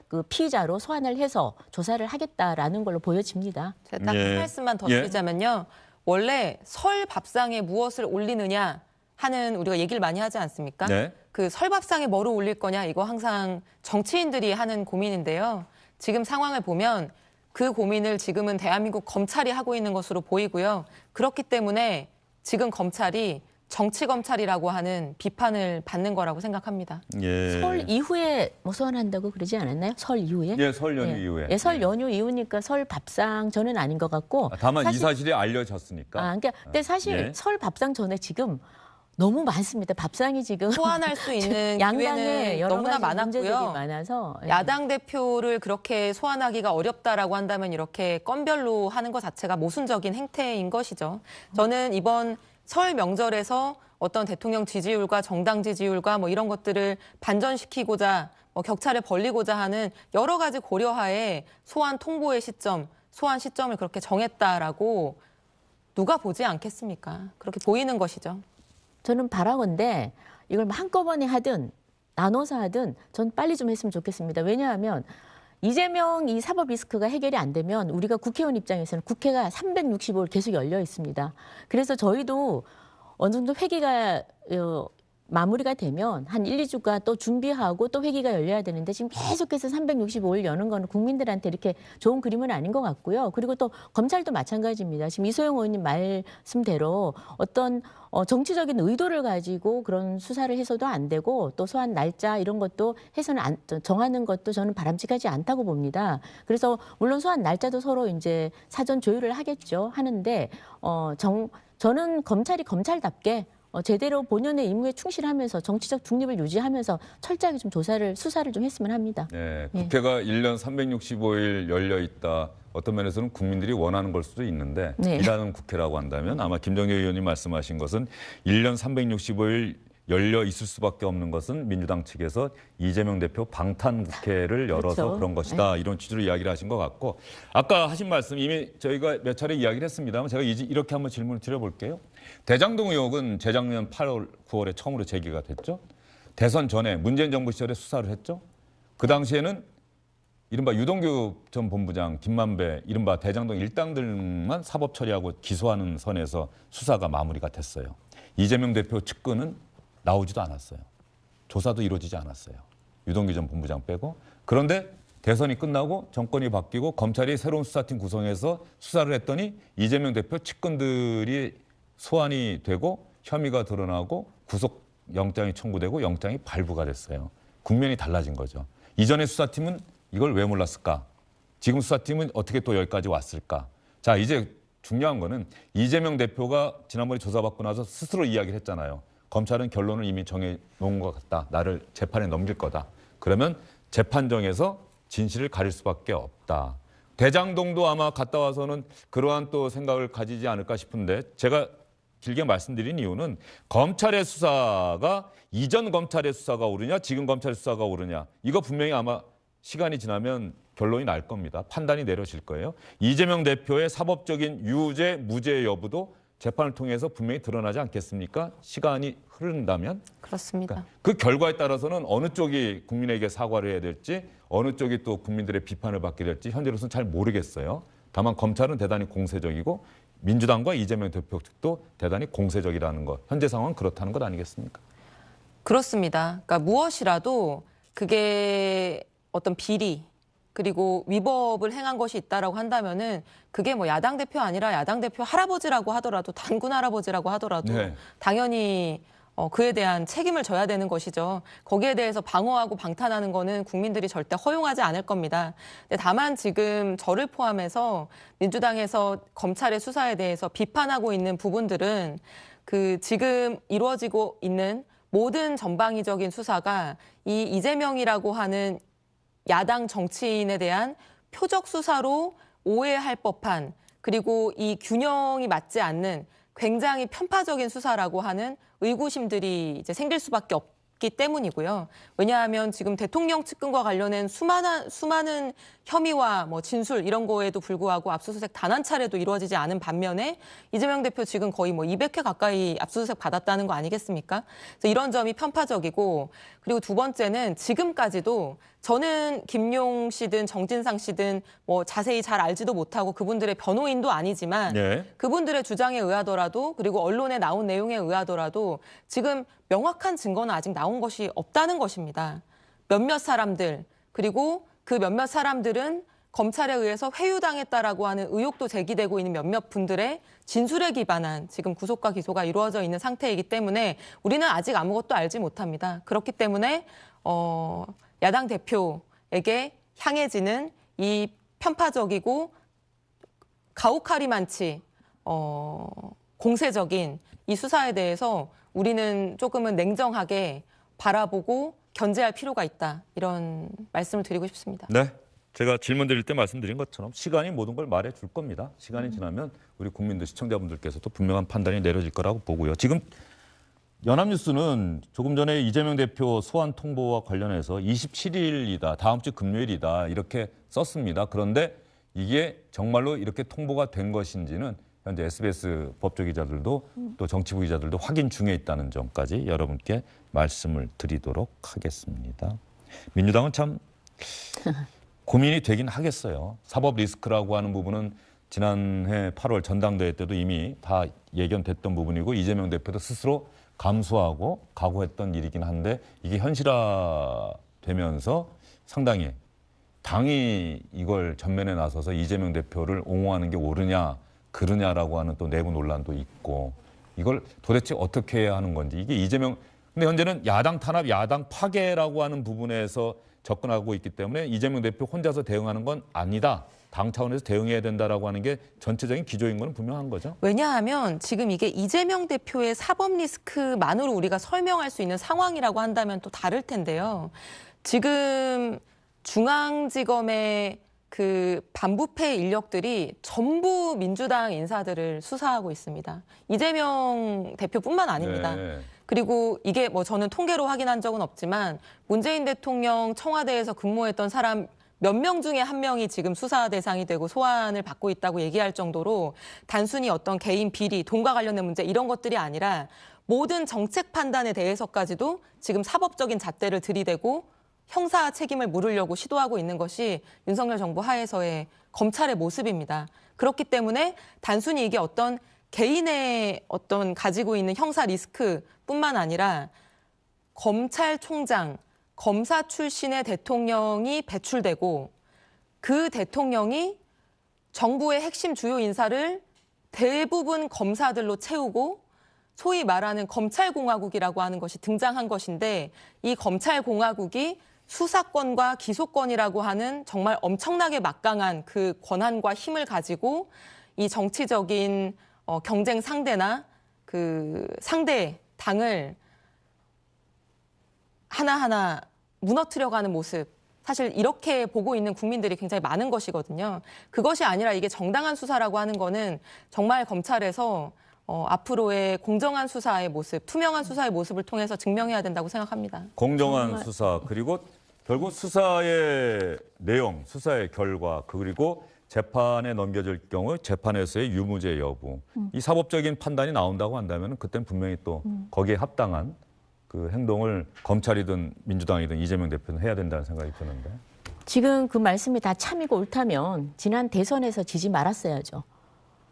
그 피의자로 소환을 해서 조사를 하겠다라는 걸로 보여집니다. 제가 딱 한 말씀만 더 드리자면요. 원래 설 밥상에 무엇을 올리느냐 하는 우리가 얘기를 많이 하지 않습니까? 네. 그 설 밥상에 뭐를 올릴 거냐 이거 항상 정치인들이 하는 고민인데요. 지금 상황을 보면 그 고민을 지금은 대한민국 검찰이 하고 있는 것으로 보이고요. 그렇기 때문에 지금 검찰이 정치 검찰이라고 하는 비판을 받는 거라고 생각합니다. 예. 설 이후에 뭐 소환한다고 그러지 않았나요? 설 이후에? 예, 설 연휴 예. 이후에. 예, 설 연휴 이후니까 설 밥상 저는 아닌 것 같고. 다만 이 사실- 사실이 알려졌으니까. 그러니까 근데 사실 예. 설 밥상 전에 지금 너무 많습니다. 밥상이 지금 소환할 수 있는 양당에 기회는 여러 너무나 가지 문제들이 많았고요. 많아서 예. 야당 대표를 그렇게 소환하기가 어렵다라고 한다면 이렇게 건별로 하는 것 자체가 모순적인 행태인 것이죠. 저는 이번 설 명절에서 어떤 대통령 지지율과 정당 지지율과 뭐 이런 것들을 반전시키고자 격차를 벌리고자 하는 여러 가지 고려하에 소환 통보의 시점, 소환 시점을 그렇게 정했다라고 누가 보지 않겠습니까? 그렇게 보이는 것이죠. 저는 바라건대 이걸 뭐 한꺼번에 하든 나눠서 하든 전 빨리 좀 했으면 좋겠습니다. 왜냐하면 이재명 이 사법 리스크가 해결이 안 되면 우리가 국회의원 입장에서는 국회가 365일 계속 열려 있습니다. 그래서 저희도 어느 정도 회기가 마무리가 되면 한 1, 2주가 또 준비하고 또 회기가 열려야 되는데 지금 계속해서 365일 여는 거는 국민들한테 이렇게 좋은 그림은 아닌 것 같고요. 그리고 또 검찰도 마찬가지입니다. 지금 이소영 의원님 말씀대로 어떤 정치적인 의도를 가지고 그런 수사를 해서도 안 되고 또 소환 날짜 이런 것도 해서는 정하는 것도 저는 바람직하지 않다고 봅니다. 그래서 물론 소환 날짜도 서로 이제 사전 조율을 하겠죠. 하는데 저는 검찰이 검찰답게 제대로 본연의 임무에 충실하면서 정치적 중립을 유지하면서 철저하게 좀 수사를 좀 했으면 합니다. 예, 국회가 1년 365일 열려 있다. 어떤 면에서는 국민들이 원하는 걸 수도 있는데 네. 일하는 국회라고 한다면 아마 김정재 의원님 말씀하신 것은 1년 365일 열려 있을 수밖에 없는 것은 민주당 측에서 이재명 대표 방탄 국회를 열어서 그렇죠. 그런 것이다. 이런 취지로 이야기를 하신 것 같고 아까 하신 말씀 이미 저희가 몇 차례 이야기를 했습니다만 제가 이렇게 한번 질문을 드려볼게요. 대장동 의혹은 재작년 8월, 9월에 처음으로 제기가 됐죠. 대선 전에 문재인 정부 시절에 수사를 했죠. 그 당시에는 이른바 유동규 전 본부장, 김만배, 이른바 대장동 일당들만 사법 처리하고 기소하는 선에서 수사가 마무리가 됐어요. 이재명 대표 측근은 나오지도 않았어요. 조사도 이루어지지 않았어요. 유동규 전 본부장 빼고. 그런데 대선이 끝나고 정권이 바뀌고 검찰이 새로운 수사팀 구성해서 수사를 했더니 이재명 대표 측근들이 소환이 되고 혐의가 드러나고 구속영장이 청구되고 영장이 발부가 됐어요. 국면이 달라진 거죠. 이전의 수사팀은 이걸 왜 몰랐을까? 지금 수사팀은 어떻게 또 여기까지 왔을까? 자, 이제 중요한 거는 이재명 대표가 지난번에 조사받고 나서 스스로 이야기를 했잖아요. 검찰은 결론을 이미 정해놓은 것 같다. 나를 재판에 넘길 거다. 그러면 재판정에서 진실을 가릴 수밖에 없다. 대장동도 아마 갔다 와서는 그러한 또 생각을 가지지 않을까 싶은데 제가 길게 말씀드린 이유는 검찰의 수사가 이전 검찰의 수사가 옳으냐 지금 검찰의 수사가 옳으냐 이거 분명히 아마 시간이 지나면 결론이 날 겁니다. 판단이 내려질 거예요. 이재명 대표의 사법적인 유죄 무죄 여부도 재판을 통해서 분명히 드러나지 않겠습니까? 시간이 흐른다면. 그렇습니다. 그 결과에 따라서는 어느 쪽이 국민에게 사과를 해야 될지 어느 쪽이 또 국민들의 비판을 받게 될지 현재로서는 잘 모르겠어요. 다만 검찰은 대단히 공세적이고 민주당과 이재명 대표 측도 대단히 공세적이라는 것. 현재 상황은 그렇다는 것 아니겠습니까? 그렇습니다. 그러니까 무엇이라도 그게 어떤 비리 그리고 위법을 행한 것이 있다라고 한다면은 그게 뭐 야당 대표 아니라 야당 대표 할아버지라고 하더라도 단군 할아버지라고 하더라도 네. 당연히 그에 대한 책임을 져야 되는 것이죠. 거기에 대해서 방어하고 방탄하는 거는 국민들이 절대 허용하지 않을 겁니다. 근데 다만 지금 저를 포함해서 민주당에서 검찰의 수사에 대해서 비판하고 있는 부분들은 그 지금 이루어지고 있는 모든 전방위적인 수사가 이 이재명이라고 하는 야당 정치인에 대한 표적 수사로 오해할 법한 그리고 이 균형이 맞지 않는 굉장히 편파적인 수사라고 하는 의구심들이 이제 생길 수밖에 없기 때문이고요. 왜냐하면 지금 대통령 측근과 관련된 수많은 혐의와 뭐 진술 이런 거에도 불구하고 압수수색 단 한 차례도 이루어지지 않은 반면에 이재명 대표 지금 거의 뭐 200회 가까이 압수수색 받았다는 거 아니겠습니까? 그래서 이런 점이 편파적이고 그리고 두 번째는 지금까지도 저는 김용 씨든 정진상 씨든 뭐 자세히 잘 알지도 못하고 그분들의 변호인도 아니지만 네. 그분들의 주장에 의하더라도 그리고 언론에 나온 내용에 의하더라도 지금 명확한 증거는 아직 나온 것이 없다는 것입니다. 몇몇 사람들 그리고 그 몇몇 사람들은 검찰에 의해서 회유당했다라고 하는 의혹도 제기되고 있는 몇몇 분들의 진술에 기반한 지금 구속과 기소가 이루어져 있는 상태이기 때문에 우리는 아직 아무것도 알지 못합니다. 그렇기 때문에 야당 대표에게 향해지는 이 편파적이고 가혹하리만치 공세적인 이 수사에 대해서 우리는 조금은 냉정하게 바라보고 견제할 필요가 있다. 이런 말씀을 드리고 싶습니다. 네. 제가 질문 드릴 때 말씀드린 것처럼 시간이 모든 걸 말해 줄 겁니다. 시간이 지나면 우리 국민들, 시청자분들께서도 분명한 판단이 내려질 거라고 보고요. 지금 연합뉴스는 조금 전에 이재명 대표 소환 통보와 관련해서 27일이다, 다음 주 금요일이다 이렇게 썼습니다. 그런데 이게 정말로 이렇게 통보가 된 것인지는 현재 SBS 법조 기자들도 또 정치부 기자들도 확인 중에 있다는 점까지 여러분께 말씀을 드리도록 하겠습니다. 민주당은 참 고민이 되긴 하겠어요. 사법 리스크라고 하는 부분은 지난해 8월 전당대회 때도 이미 다 예견됐던 부분이고 이재명 대표도 스스로 감수하고 각오했던 일이긴 한데 이게 현실화되면서 상당히 당이 이걸 전면에 나서서 이재명 대표를 옹호하는 게 옳으냐 그르냐라고 하는 또 내부 논란도 있고 이걸 도대체 어떻게 해야 하는 건지 이게 이재명 근데 현재는 야당 탄압, 야당 파괴라고 하는 부분에서 접근하고 있기 때문에 이재명 대표 혼자서 대응하는 건 아니다. 당 차원에서 대응해야 된다라고 하는 게 전체적인 기조인 건 분명한 거죠. 왜냐하면 지금 이게 이재명 대표의 사법 리스크만으로 우리가 설명할 수 있는 상황이라고 한다면 또 다를 텐데요. 지금 중앙지검의 그 반부패 인력들이 전부 민주당 인사들을 수사하고 있습니다. 이재명 대표뿐만 아닙니다. 네. 그리고 이게 뭐 저는 통계로 확인한 적은 없지만 문재인 대통령 청와대에서 근무했던 사람 몇 명 중에 한 명이 지금 수사 대상이 되고 소환을 받고 있다고 얘기할 정도로 단순히 어떤 개인 비리, 돈과 관련된 문제 이런 것들이 아니라 모든 정책 판단에 대해서까지도 지금 사법적인 잣대를 들이대고 형사 책임을 물으려고 시도하고 있는 것이 윤석열 정부 하에서의 검찰의 모습입니다. 그렇기 때문에 단순히 이게 어떤 개인의 어떤 가지고 있는 형사 리스크뿐만 아니라 검찰총장, 검사 출신의 대통령이 배출되고 그 대통령이 정부의 핵심 주요 인사를 대부분 검사들로 채우고 소위 말하는 검찰공화국이라고 하는 것이 등장한 것인데 이 검찰공화국이 수사권과 기소권이라고 하는 정말 엄청나게 막강한 그 권한과 힘을 가지고 이 정치적인 경쟁 상대나 그 상대 당을 하나하나 무너뜨려가는 모습. 사실 이렇게 보고 있는 국민들이 굉장히 많은 것이거든요. 그것이 아니라 이게 정당한 수사라고 하는 거는 정말 검찰에서 앞으로의 공정한 수사의 모습, 투명한 수사의 모습을 통해서 증명해야 된다고 생각합니다. 공정한 정말. 수사 그리고 결국 수사의 내용, 수사의 결과 그리고 재판에 넘겨질 경우 재판에서의 유무죄 여부 이 사법적인 판단이 나온다고 한다면 그때는 분명히 또 거기에 합당한 그 행동을 검찰이든 민주당이든 이재명 대표는 해야 된다는 생각이 드는데. 지금 그 말씀이 다 참이고 옳다면 지난 대선에서 지지 말았어야죠.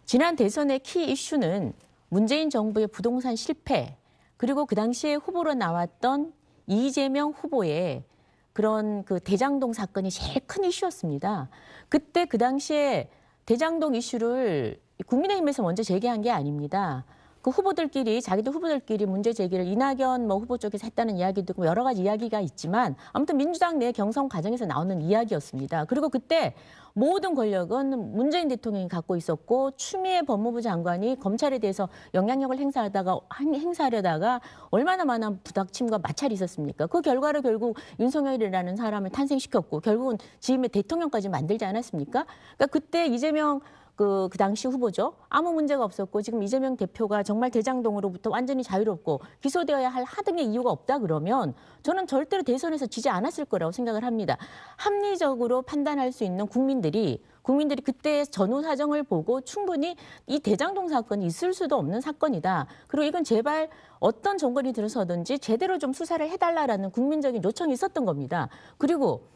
지난 대선의 키 이슈는 문재인 정부의 부동산 실패 그리고 그 당시에 후보로 나왔던 이재명 후보의 그런 그 대장동 사건이 제일 큰 이슈였습니다. 그때 그 당시에 대장동 이슈를 국민의힘에서 먼저 제기한 게 아닙니다. 그 후보들끼리 자기들 후보들끼리 문제 제기를 이낙연 후보 쪽에서 했다는 이야기도 있고 여러 가지 이야기가 있지만 아무튼 민주당 내 경선 과정에서 나오는 이야기였습니다. 그리고 그때 모든 권력은 문재인 대통령이 갖고 있었고 추미애 법무부 장관이 검찰에 대해서 영향력을 행사하려다가 얼마나 많은 부닥침과 마찰이 있었습니까? 그 결과로 결국 윤석열이라는 사람을 탄생시켰고 결국은 지금의 대통령까지 만들지 않았습니까? 그러니까 그때 이재명 그 당시 후보죠. 아무 문제가 없었고 지금 이재명 대표가 정말 대장동으로부터 완전히 자유롭고 기소되어야 할 하등의 이유가 없다 그러면 저는 절대로 대선에서 지지 않았을 거라고 생각을 합니다. 합리적으로 판단할 수 있는 국민들이 그때 전후 사정을 보고 충분히 이 대장동 사건이 있을 수도 없는 사건이다. 그리고 이건 제발 어떤 정권이 들어서든지 제대로 좀 수사를 해달라라는 국민적인 요청이 있었던 겁니다. 그리고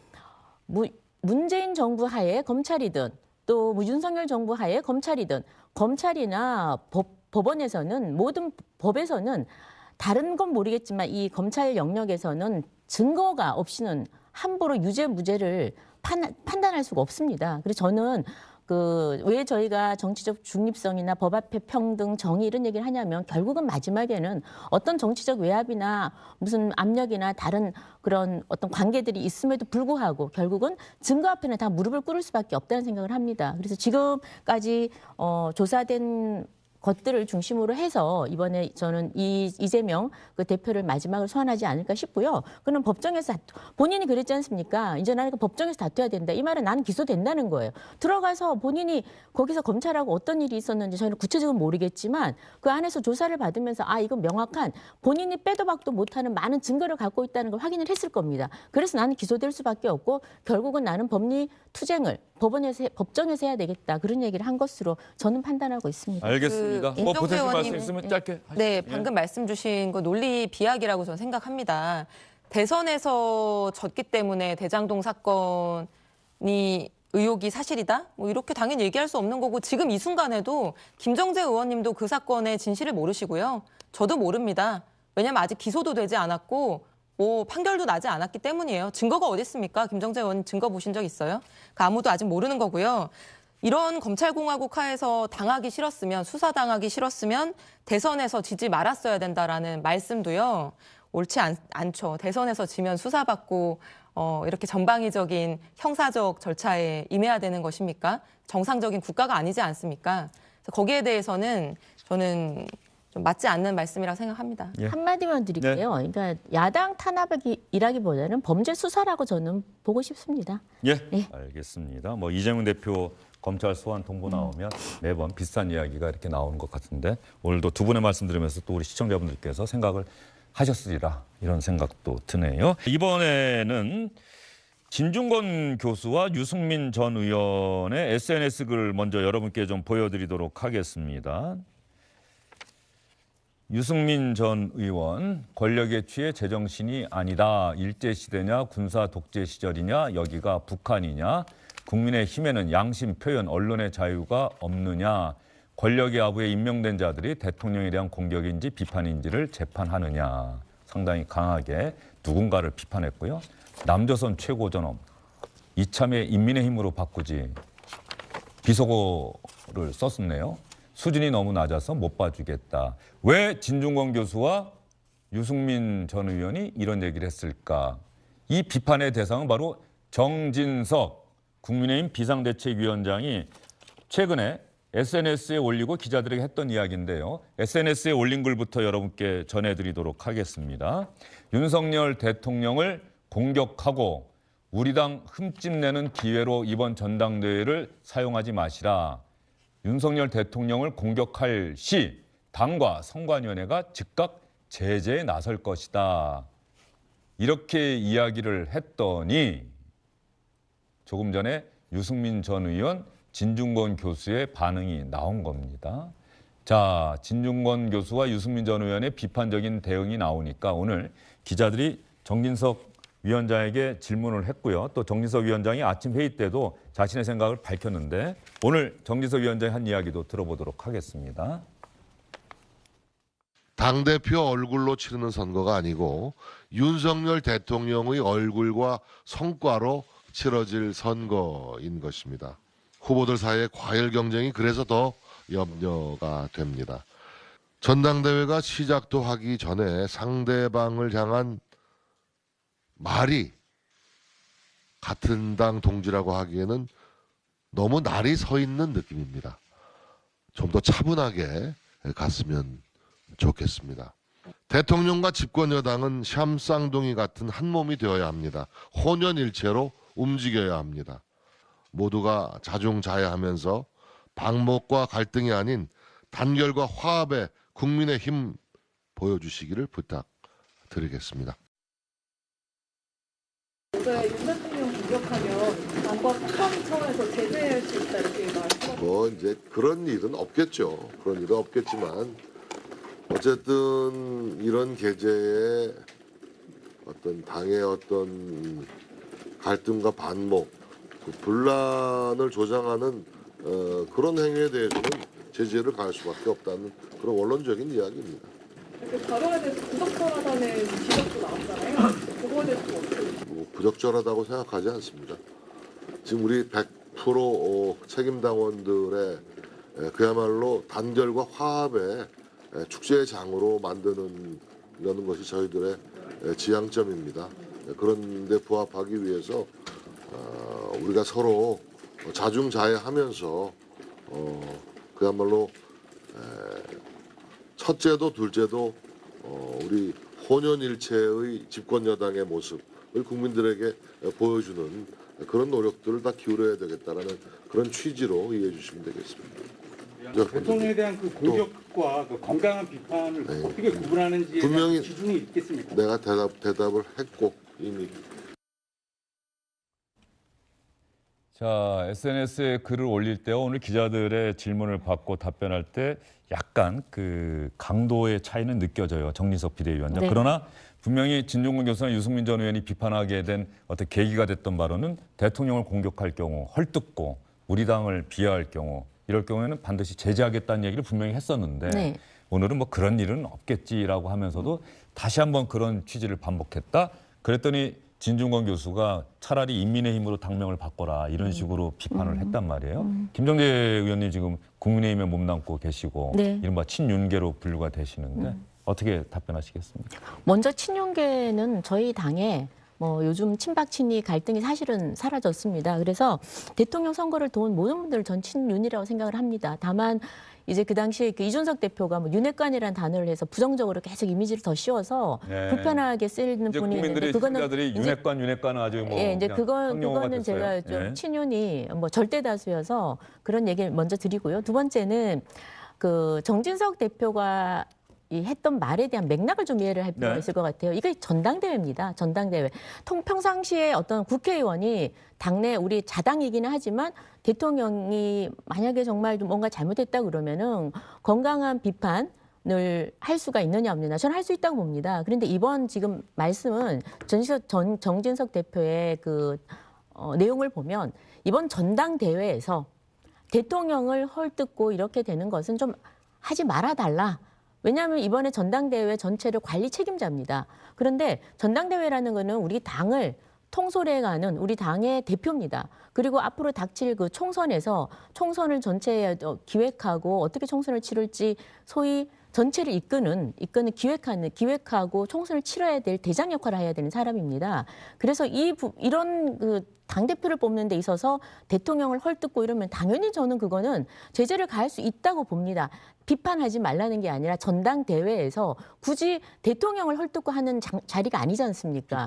문재인 정부 하에 검찰이든 또 윤석열 정부 하에 검찰이든 검찰이나 법원에서는 모든 법에서는 다른 건 모르겠지만 이 검찰 영역에서는 증거가 없이는 함부로 유죄 무죄를 판단할 수가 없습니다. 그래서 저는 왜 저희가 정치적 중립성이나 법 앞에 평등, 정의 이런 얘기를 하냐면 결국은 마지막에는 어떤 정치적 외압이나 무슨 압력이나 다른 그런 어떤 관계들이 있음에도 불구하고 결국은 증거 앞에는 다 무릎을 꿇을 수밖에 없다는 생각을 합니다. 그래서 지금까지 조사된 것들을 중심으로 해서 이번에 저는 이재명 그 대표를 마지막으로 소환하지 않을까 싶고요. 그는 법정에서 본인이 그랬지 않습니까? 이제 나는 법정에서 다투어야 된다. 이 말은 나는 기소된다는 거예요. 들어가서 본인이 거기서 검찰하고 어떤 일이 있었는지 저희는 구체적으로 모르겠지만 그 안에서 조사를 받으면서 이건 명확한 본인이 빼도 박도 못하는 많은 증거를 갖고 있다는 걸 확인을 했을 겁니다. 그래서 나는 기소될 수밖에 없고 결국은 나는 법리 투쟁을 법정에서 해야 되겠다. 그런 얘기를 한 것으로 저는 판단하고 있습니다. 알겠습니다. 임종재 보태실 말씀 의원님, 있으면 짧게 하시죠. 네, 방금 말씀 주신 거 논리 비약이라고 저는 생각합니다. 대선에서 졌기 때문에 대장동 사건이 의혹이 사실이다? 뭐 이렇게 당연히 얘기할 수 없는 거고 지금 이 순간에도 김정재 의원님도 그 사건의 진실을 모르시고요. 저도 모릅니다. 왜냐하면 아직 기소도 되지 않았고 뭐 판결도 나지 않았기 때문이에요. 증거가 어디 있습니까? 김정재 의원님 증거 보신 적 있어요? 그러니까 아무도 아직 모르는 거고요. 이런 검찰공화국 하에서 당하기 싫었으면 수사당하기 싫었으면 대선에서 지지 말았어야 된다라는 말씀도요. 옳지 않죠. 대선에서 지면 수사받고 이렇게 전방위적인 형사적 절차에 임해야 되는 것입니까? 정상적인 국가가 아니지 않습니까? 그래서 거기에 대해서는 저는 좀 맞지 않는 말씀이라고 생각합니다. 예. 한마디만 드릴게요. 그러니까 야당 탄압이라기보다는 범죄 수사라고 저는 보고 싶습니다. 예, 예. 알겠습니다. 뭐 이재명 대표 검찰 소환 통보 나오면 매번 비슷한 이야기가 이렇게 나오는 것 같은데 오늘도 두 분의 말씀 들으면서 또 우리 시청자분들께서 생각을 하셨으리라 이런 생각도 드네요. 이번에는 진중권 교수와 유승민 전 의원의 SNS 글을 먼저 여러분께 좀 보여드리도록 하겠습니다. 유승민 전 의원, 권력에 취해 제정신이 아니다. 일제시대냐 군사 독재 시절이냐 여기가 북한이냐. 국민의 힘에는 양심 표현, 언론의 자유가 없느냐. 권력의 아부에 임명된 자들이 대통령에 대한 공격인지 비판인지를 재판하느냐. 상당히 강하게 누군가를 비판했고요. 남조선 최고전엄, 이참에 인민의 힘으로 바꾸지. 비속어를 썼었네요. 수준이 너무 낮아서 못 봐주겠다. 왜 진중권 교수와 유승민 전 의원이 이런 얘기를 했을까? 이 비판의 대상은 바로 정진석 국민의힘 비상대책위원장이 최근에 SNS에 올리고 기자들에게 했던 이야기인데요. SNS에 올린 글부터 여러분께 전해드리도록 하겠습니다. 윤석열 대통령을 공격하고 우리 당 흠집내는 기회로 이번 전당대회를 사용하지 마시라. 윤석열 대통령을 공격할 시 당과 선관위원회가 즉각 제재에 나설 것이다. 이렇게 이야기를 했더니 조금 전에 유승민 전 의원, 진중권 교수의 반응이 나온 겁니다. 자, 진중권 교수와 유승민 전 의원의 비판적인 대응이 나오니까 오늘 기자들이 정진석 위원장에게 질문을 했고요. 또 정진석 위원장이 아침 회의 때도 자신의 생각을 밝혔는데 오늘 정진석 위원장이 한 이야기도 들어보도록 하겠습니다. 당대표 얼굴로 치르는 선거가 아니고 윤석열 대통령의 얼굴과 성과로 치러질 선거인 것입니다. 후보들 사이의 과열 경쟁이 그래서 더 염려가 됩니다. 전당대회가 시작도 하기 전에 상대방을 향한 말이 같은 당 동지라고 하기에는 너무 날이 서 있는 느낌입니다. 좀 더 차분하게 갔으면 좋겠습니다. 대통령과 집권 여당은 샴쌍둥이 같은 한 몸이 되어야 합니다. 혼연일체로 움직여야 합니다. 모두가 자중자애하면서 방목과 갈등이 아닌 단결과 화합의 국민의 힘 보여주시기를 부탁드리겠습니다. 어제 윤 대통령 공격하면 당과 특검 차원에서 제재할 수 있다 이렇게 말씀하셨는데 뭐 이제 그런 일은 없겠죠. 그런 일은 없겠지만 어쨌든 이런 계제에 어떤 당의 어떤 갈등과 반목, 그 분란을 조장하는 그런 행위에 대해서는 제재를 가할 수밖에 없다는 그런 원론적인 이야기입니다. 그 발언에 대해서 부적절하다는 지적도 나왔잖아요. 그거에 대해서 어떻게 뭐 부적절하다고 생각하지 않습니다. 지금 우리 100% 책임당원들의 그야말로 단결과 화합의 축제의 장으로 만드는 것이 저희들의 지향점입니다. 그런데 부합하기 위해서 우리가 서로 자중자애하면서 그야말로 첫째도 둘째도 우리 혼연일체의 집권여당의 모습을 국민들에게 보여주는 그런 노력들을 다 기울여야 되겠다라는 그런 취지로 이해해 주시면 되겠습니다. 대통령에 대한 그 공격과 그 건강한 비판을 네. 어떻게 구분하는지에 분명히 대한 기준이 있겠습니까? 내가 대답을 했고 이미. 자, SNS에 글을 올릴 때 오늘 기자들의 질문을 받고 답변할 때 약간 그 강도의 차이는 느껴져요. 정진석 비대위원장. 네. 그러나 분명히 진중권 교수나 유승민 전 의원이 비판하게 된 어떤 계기가 됐던 발언은 대통령을 공격할 경우, 헐뜯고 우리 당을 비하할 경우 이럴 경우에는 반드시 제재하겠다는 얘기를 분명히 했었는데 네. 오늘은 뭐 그런 일은 없겠지라고 하면서도 다시 한번 그런 취지를 반복했다. 그랬더니 진중권 교수가 차라리 인민의힘으로 당명을 바꿔라 이런 식으로 비판을 했단 말이에요. 김정재 의원님 지금 국민의힘에 몸담고 계시고 네. 이른바 친윤계로 분류가 되시는데 어떻게 답변하시겠습니까? 먼저 친윤계는 저희 당에 뭐 요즘 친박 친이 갈등이 사실은 사라졌습니다. 그래서 대통령 선거를 도운 모든 분들 전 친윤이라고 생각을 합니다. 다만 이제 그 당시에 그 이준석 대표가 뭐 윤핵관이라는 단어를 해서 부정적으로 계속 이미지를 더 씌워서 네. 불편하게 쓰이는 이제 분이 있는데 국민들이 시청자들이 이제 윤핵관 아주 뭐 예, 이제 그냥 상용어가 그거는 됐어요. 제가 좀 예. 친윤이 뭐 절대 다수여서 그런 얘기를 먼저 드리고요. 두 번째는 그 정진석 대표가 이 했던 말에 대한 맥락을 좀 이해를 할 필요가 네. 있을 것 같아요. 이게 전당대회입니다. 전당대회. 평상시에 어떤 국회의원이 당내 우리 자당이기는 하지만 대통령이 만약에 정말 좀 뭔가 잘못했다 그러면은 건강한 비판을 할 수가 있느냐 없느냐 저는 할 수 있다고 봅니다. 그런데 이번 지금 말씀은 정진석 대표의 그 내용을 보면 이번 전당대회에서 대통령을 헐뜯고 이렇게 되는 것은 좀 하지 말아달라. 왜냐하면 이번에 전당대회 전체를 관리 책임자입니다. 그런데 전당대회라는 거는 우리 당을 통솔해가는 우리 당의 대표입니다. 그리고 앞으로 닥칠 그 총선에서 총선을 전체에 기획하고 어떻게 총선을 치를지 소위 전체를 이끄는 기획하고 총선을 치러야 될 대장 역할을 해야 되는 사람입니다. 그래서 이런 그 당대표를 뽑는 데 있어서 대통령을 헐뜯고 이러면 당연히 저는 그거는 제재를 가할 수 있다고 봅니다. 비판하지 말라는 게 아니라 전당대회에서 굳이 대통령을 헐뜯고 하는 자리가 아니지 않습니까?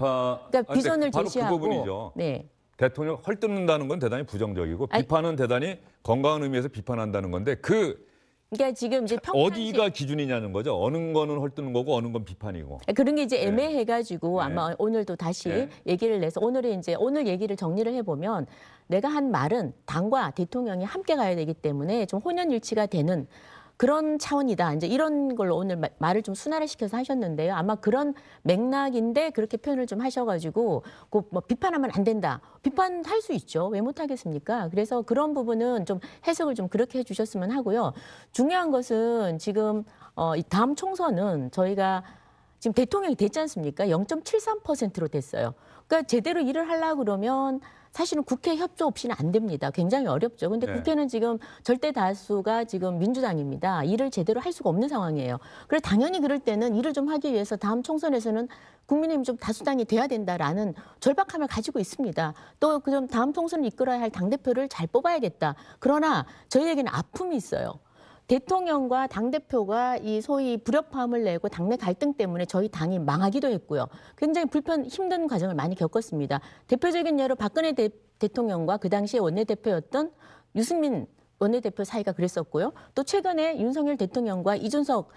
그러니까 비전을 바로 제시하고. 그 부분이죠. 네. 대통령 헐뜯는다는 건 대단히 부정적이고 비판은 대단히 건강한 의미에서 비판한다는 건데 그러니까 지금 이제 어디가 기준이냐는 거죠. 어느 거는 헐뜯는 거고 어느 건 비판이고. 그런 게 이제 애매해가지고 네. 아마 오늘도 다시 네. 얘기를 내서 오늘 얘기를 정리를 해보면 내가 한 말은 당과 대통령이 함께 가야 되기 때문에 좀 혼연일치가 되는 그런 차원이다. 이제 이런 걸로 오늘 말을 좀 순화를 시켜서 하셨는데요. 아마 그런 맥락인데 그렇게 표현을 좀 하셔가지고 꼭 뭐 비판하면 안 된다. 비판할 수 있죠. 왜 못하겠습니까? 그래서 그런 부분은 좀 해석을 좀 그렇게 해주셨으면 하고요. 중요한 것은 지금 이 다음 총선은 저희가 지금 대통령이 됐지 않습니까? 0.73%로 됐어요. 그러니까 제대로 일을 하려고 그러면 사실은 국회 협조 없이는 안 됩니다. 굉장히 어렵죠. 근데 네. 국회는 지금 절대 다수가 지금 민주당입니다. 일을 제대로 할 수가 없는 상황이에요. 그래서 당연히 그럴 때는 일을 좀 하기 위해서 다음 총선에서는 국민의힘 좀 다수당이 돼야 된다라는 절박함을 가지고 있습니다. 또 그럼 다음 총선을 이끌어야 할 당대표를 잘 뽑아야겠다. 그러나 저희에게는 아픔이 있어요. 대통령과 당대표가 이 소위 불협화음을 내고 당내 갈등 때문에 저희 당이 망하기도 했고요. 굉장히 힘든 과정을 많이 겪었습니다. 대표적인 예로 박근혜 대통령과 그 당시에 원내대표였던 유승민 원내대표 사이가 그랬었고요. 또 최근에 윤석열 대통령과 이준석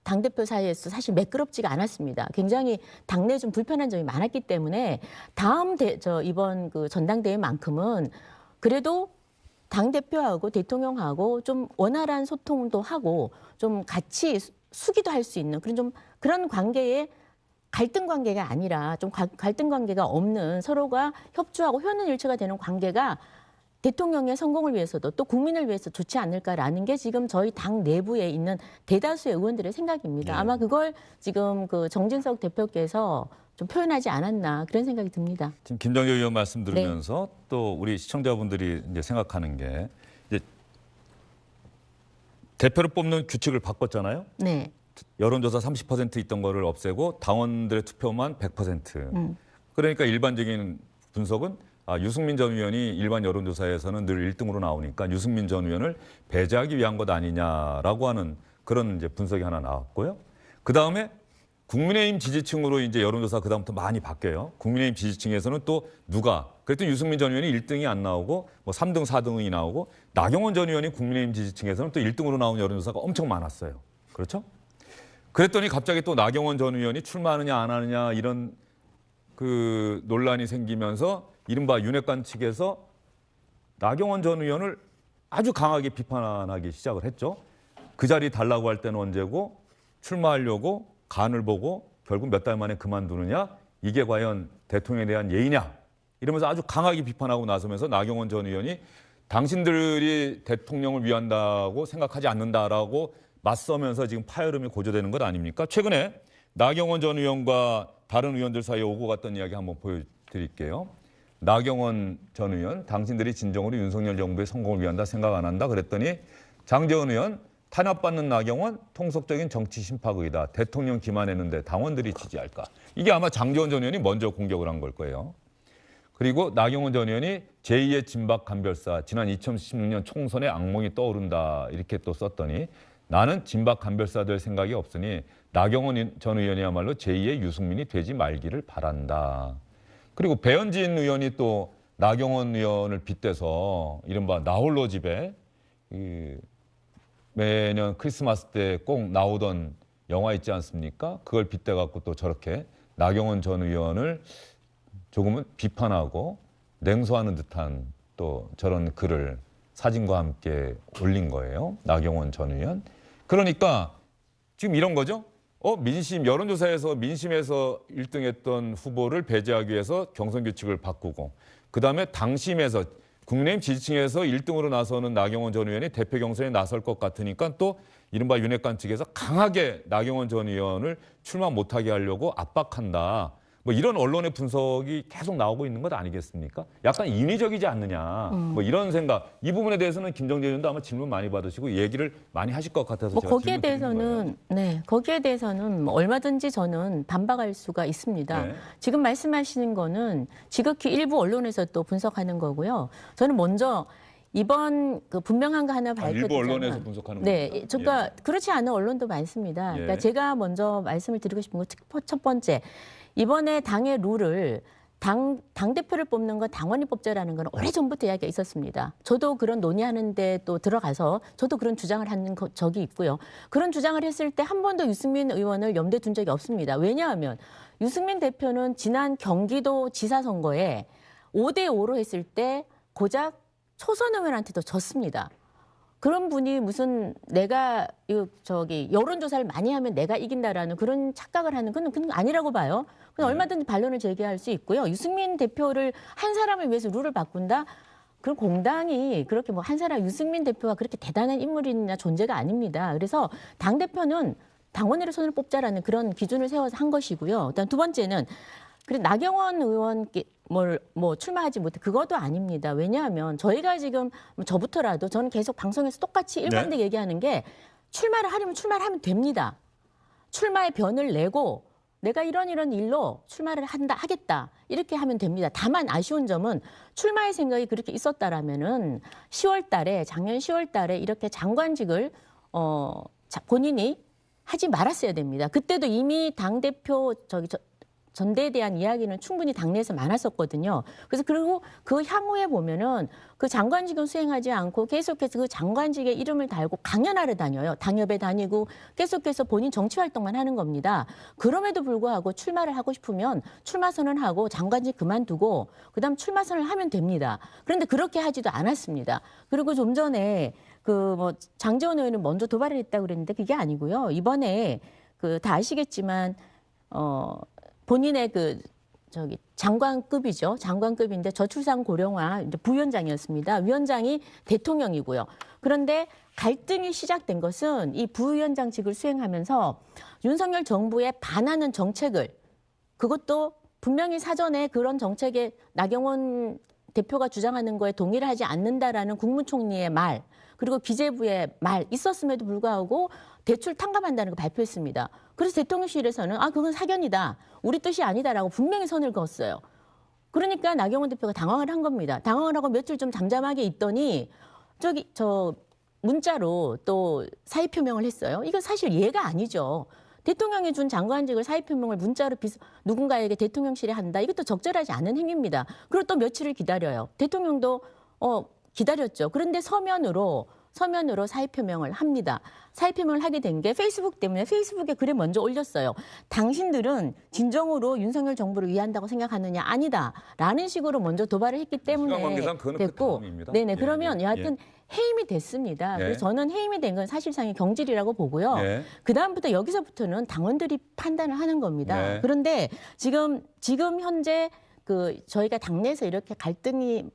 당대표 사이에서 사실 매끄럽지가 않았습니다. 굉장히 당내에 좀 불편한 점이 많았기 때문에 이번 그 전당대회만큼은 그래도 당대표하고 대통령하고 좀 원활한 소통도 하고 좀 같이 수기도 할 수 있는 그런 관계에 갈등 관계가 아니라 좀 갈등 관계가 없는 서로가 협조하고 현안일치가 되는 관계가 대통령의 성공을 위해서도 또 국민을 위해서 좋지 않을까라는 게 지금 저희 당 내부에 있는 대다수의 의원들의 생각입니다. 예. 아마 그걸 지금 그 정진석 대표께서 좀 표현하지 않았나 그런 생각이 듭니다. 지금 김정재 의원 말씀 들으면서 또 우리 시청자분들이 이제 생각하는 게 이제 대표를 뽑는 규칙을 바꿨잖아요. 네. 여론조사 30% 있던 거를 없애고 당원들의 투표만 100%. 그러니까 일반적인 분석은 유승민 전 의원이 일반 여론조사에서는 늘 1등으로 나오니까 유승민 전 의원을 배제하기 위한 것 아니냐라고 하는 그런 이제 분석이 하나 나왔고요. 그 다음에 국민의힘 지지층으로 이제 여론조사 그 다음부터 많이 바뀌어요. 국민의힘 지지층에서는 또 누가 그랬더니 유승민 전 의원이 1등이 안 나오고 뭐 3등, 4등이 나오고 나경원 전 의원이 국민의힘 지지층에서는 또 1등으로 나온 여론조사가 엄청 많았어요. 그렇죠? 그랬더니 갑자기 또 나경원 전 의원이 출마하느냐 안 하느냐 이런 그 논란이 생기면서 이른바 윤핵관 측에서 나경원 전 의원을 아주 강하게 비판하기 시작을 했죠. 그 자리 달라고 할 때는 언제고 출마하려고 간을 보고 결국 몇 달 만에 그만두느냐 이게 과연 대통령에 대한 예의냐 이러면서 아주 강하게 비판하고 나서면서 나경원 전 의원이 당신들이 대통령을 위한다고 생각하지 않는다라고 맞서면서 지금 파열음이 고조되는 것 아닙니까? 최근에 나경원 전 의원과 다른 의원들 사이에 오고 갔던 이야기 한번 보여드릴게요. 나경원 전 의원, 당신들이 진정으로 윤석열 정부의 성공을 위한다 생각 안 한다 그랬더니 장제원 의원, 탄압받는 나경원, 통속적인 정치 심파극이다. 대통령 기만했는데 당원들이 지지할까? 이게 아마 장제원 전 의원이 먼저 공격을 한 걸 거예요. 그리고 나경원 전 의원이 제2의 진박 간별사, 지난 2016년 총선의 악몽이 떠오른다 이렇게 또 썼더니 나는 진박 간별사 될 생각이 없으니 나경원 전 의원이야말로 제2의 유승민이 되지 말기를 바란다. 그리고 배현진 의원이 또 나경원 의원을 빗대서 이른바 나홀로 집에 매년 크리스마스 때 꼭 나오던 영화 있지 않습니까? 그걸 빗대 갖고 또 저렇게 나경원 전 의원을 조금은 비판하고 냉소하는 듯한 또 저런 글을 사진과 함께 올린 거예요. 나경원 전 의원. 그러니까 지금 이런 거죠. 민심 여론조사에서 민심에서 1등했던 후보를 배제하기 위해서 경선 규칙을 바꾸고 그다음에 당심에서 국민의힘 지지층에서 1등으로 나서는 나경원 전 의원이 대표 경선에 나설 것 같으니까 또 이른바 윤핵관 측에서 강하게 나경원 전 의원을 출마 못하게 하려고 압박한다. 뭐 이런 언론의 분석이 계속 나오고 있는 것 아니겠습니까? 약간 인위적이지 않느냐. 뭐 이런 생각. 이 부분에 대해서는 김정재 의원도 아마 질문 많이 받으시고 얘기를 많이 하실 것 같아서 뭐 제가 거기에 질문 드리는 거예요. 대해서는 거기에 대해서는 뭐 얼마든지 저는 반박할 수가 있습니다. 네. 지금 말씀하시는 거는 지극히 일부 언론에서 또 분석하는 거고요. 저는 먼저 이번 그 분명한 거 하나 밝혀드리자면 일부 언론에서 분석하는 네, 겁니까? 그러니까 그렇지 않은 언론도 많습니다. 예. 그러니까 제가 먼저 말씀을 드리고 싶은 건 첫 번째, 이번에 당의 룰을 당 대표를 뽑는 건 당원이 뽑자라는 건 오래전부터 이야기가 있었습니다. 저도 그런 논의하는데 또 들어가서 저도 그런 주장을 한 적이 있고요. 그런 주장을 했을 때 한 번도 유승민 의원을 염두에 둔 적이 없습니다. 왜냐하면 유승민 대표는 지난 경기도 지사 선거에 5대5로 했을 때 고작 초선 의원한테도 졌습니다. 그런 분이 무슨 내가 여론조사를 많이 하면 내가 이긴다라는 그런 착각을 하는 그건 아니라고 봐요. 그건 얼마든지 반론을 제기할 수 있고요. 유승민 대표를 한 사람을 위해서 룰을 바꾼다? 그럼 공당이 그렇게 뭐 한 사람 유승민 대표가 그렇게 대단한 인물이냐 존재가 아닙니다. 그래서 당 대표는 당원으로 손을 뽑자라는 그런 기준을 세워서 한 것이고요. 일단 두 번째는 그리고 나경원 의원께 뭐 출마하지 못해 그것도 아닙니다. 왜냐하면 저희가 지금 저부터라도 저는 계속 방송에서 똑같이 일관되게 얘기하는 게 출마를 하려면 출마를 하면 됩니다. 출마의 변을 내고 내가 이런 일로 출마를 하겠다 이렇게 하면 됩니다. 다만 아쉬운 점은 출마의 생각이 그렇게 있었다라면은 작년 10월 달에 이렇게 장관직을 본인이 하지 말았어야 됩니다. 그때도 이미 당대표 전대에 대한 이야기는 충분히 당내에서 많았었거든요. 그래서 그리고 그 향후에 보면은 그 장관직은 수행하지 않고 계속해서 그 장관직의 이름을 달고 강연하러 다녀요. 당협에 다니고 계속해서 본인 정치 활동만 하는 겁니다. 그럼에도 불구하고 출마를 하고 싶으면 출마 선언하고 장관직 그만두고 그다음 출마 선언을 하면 됩니다. 그런데 그렇게 하지도 않았습니다. 그리고 좀 전에 장제원 의원은 먼저 도발을 했다고 그랬는데 그게 아니고요. 이번에 다 아시겠지만 본인의 장관급이죠. 장관급인데 저출산 고령화 이제 부위원장이었습니다. 위원장이 대통령이고요. 그런데 갈등이 시작된 것은 이 부위원장직을 수행하면서 윤석열 정부에 반하는 정책을, 그것도 분명히 사전에 그런 정책에 나경원 대표가 주장하는 거에 동의를 하지 않는다라는 국무총리의 말, 그리고 기재부의 말 있었음에도 불구하고 대출 탕감한다는 걸 발표했습니다. 그래서 대통령실에서는 그건 사견이다, 우리 뜻이 아니다라고 분명히 선을 그었어요. 그러니까 나경원 대표가 당황을 한 겁니다. 당황을 하고 며칠 좀 잠잠하게 있더니 문자로 또 사의 표명을 했어요. 이건 사실 예가 아니죠. 대통령이 준 장관직을 사의 표명을 문자로 누군가에게 대통령실에 한다. 이것도 적절하지 않은 행위입니다. 그리고 또 며칠을 기다려요. 대통령도 기다렸죠. 그런데 서면으로 사의 표명을 합니다. 사의 표명을 하게 된 게 페이스북 때문에 페이스북에 글을 먼저 올렸어요. 당신들은 진정으로 윤석열 정부를 위한다고 생각하느냐? 아니다. 라는 식으로 먼저 도발을 했기 때문에 됐고. 네네. 그러면 여하튼 해임이 됐습니다. 그래서 저는 해임이 된 건 사실상의 경질이라고 보고요. 그다음부터 여기서부터는 당원들이 판단을 하는 겁니다. 그런데 지금 현재 저희가 당내에서 이렇게 갈등이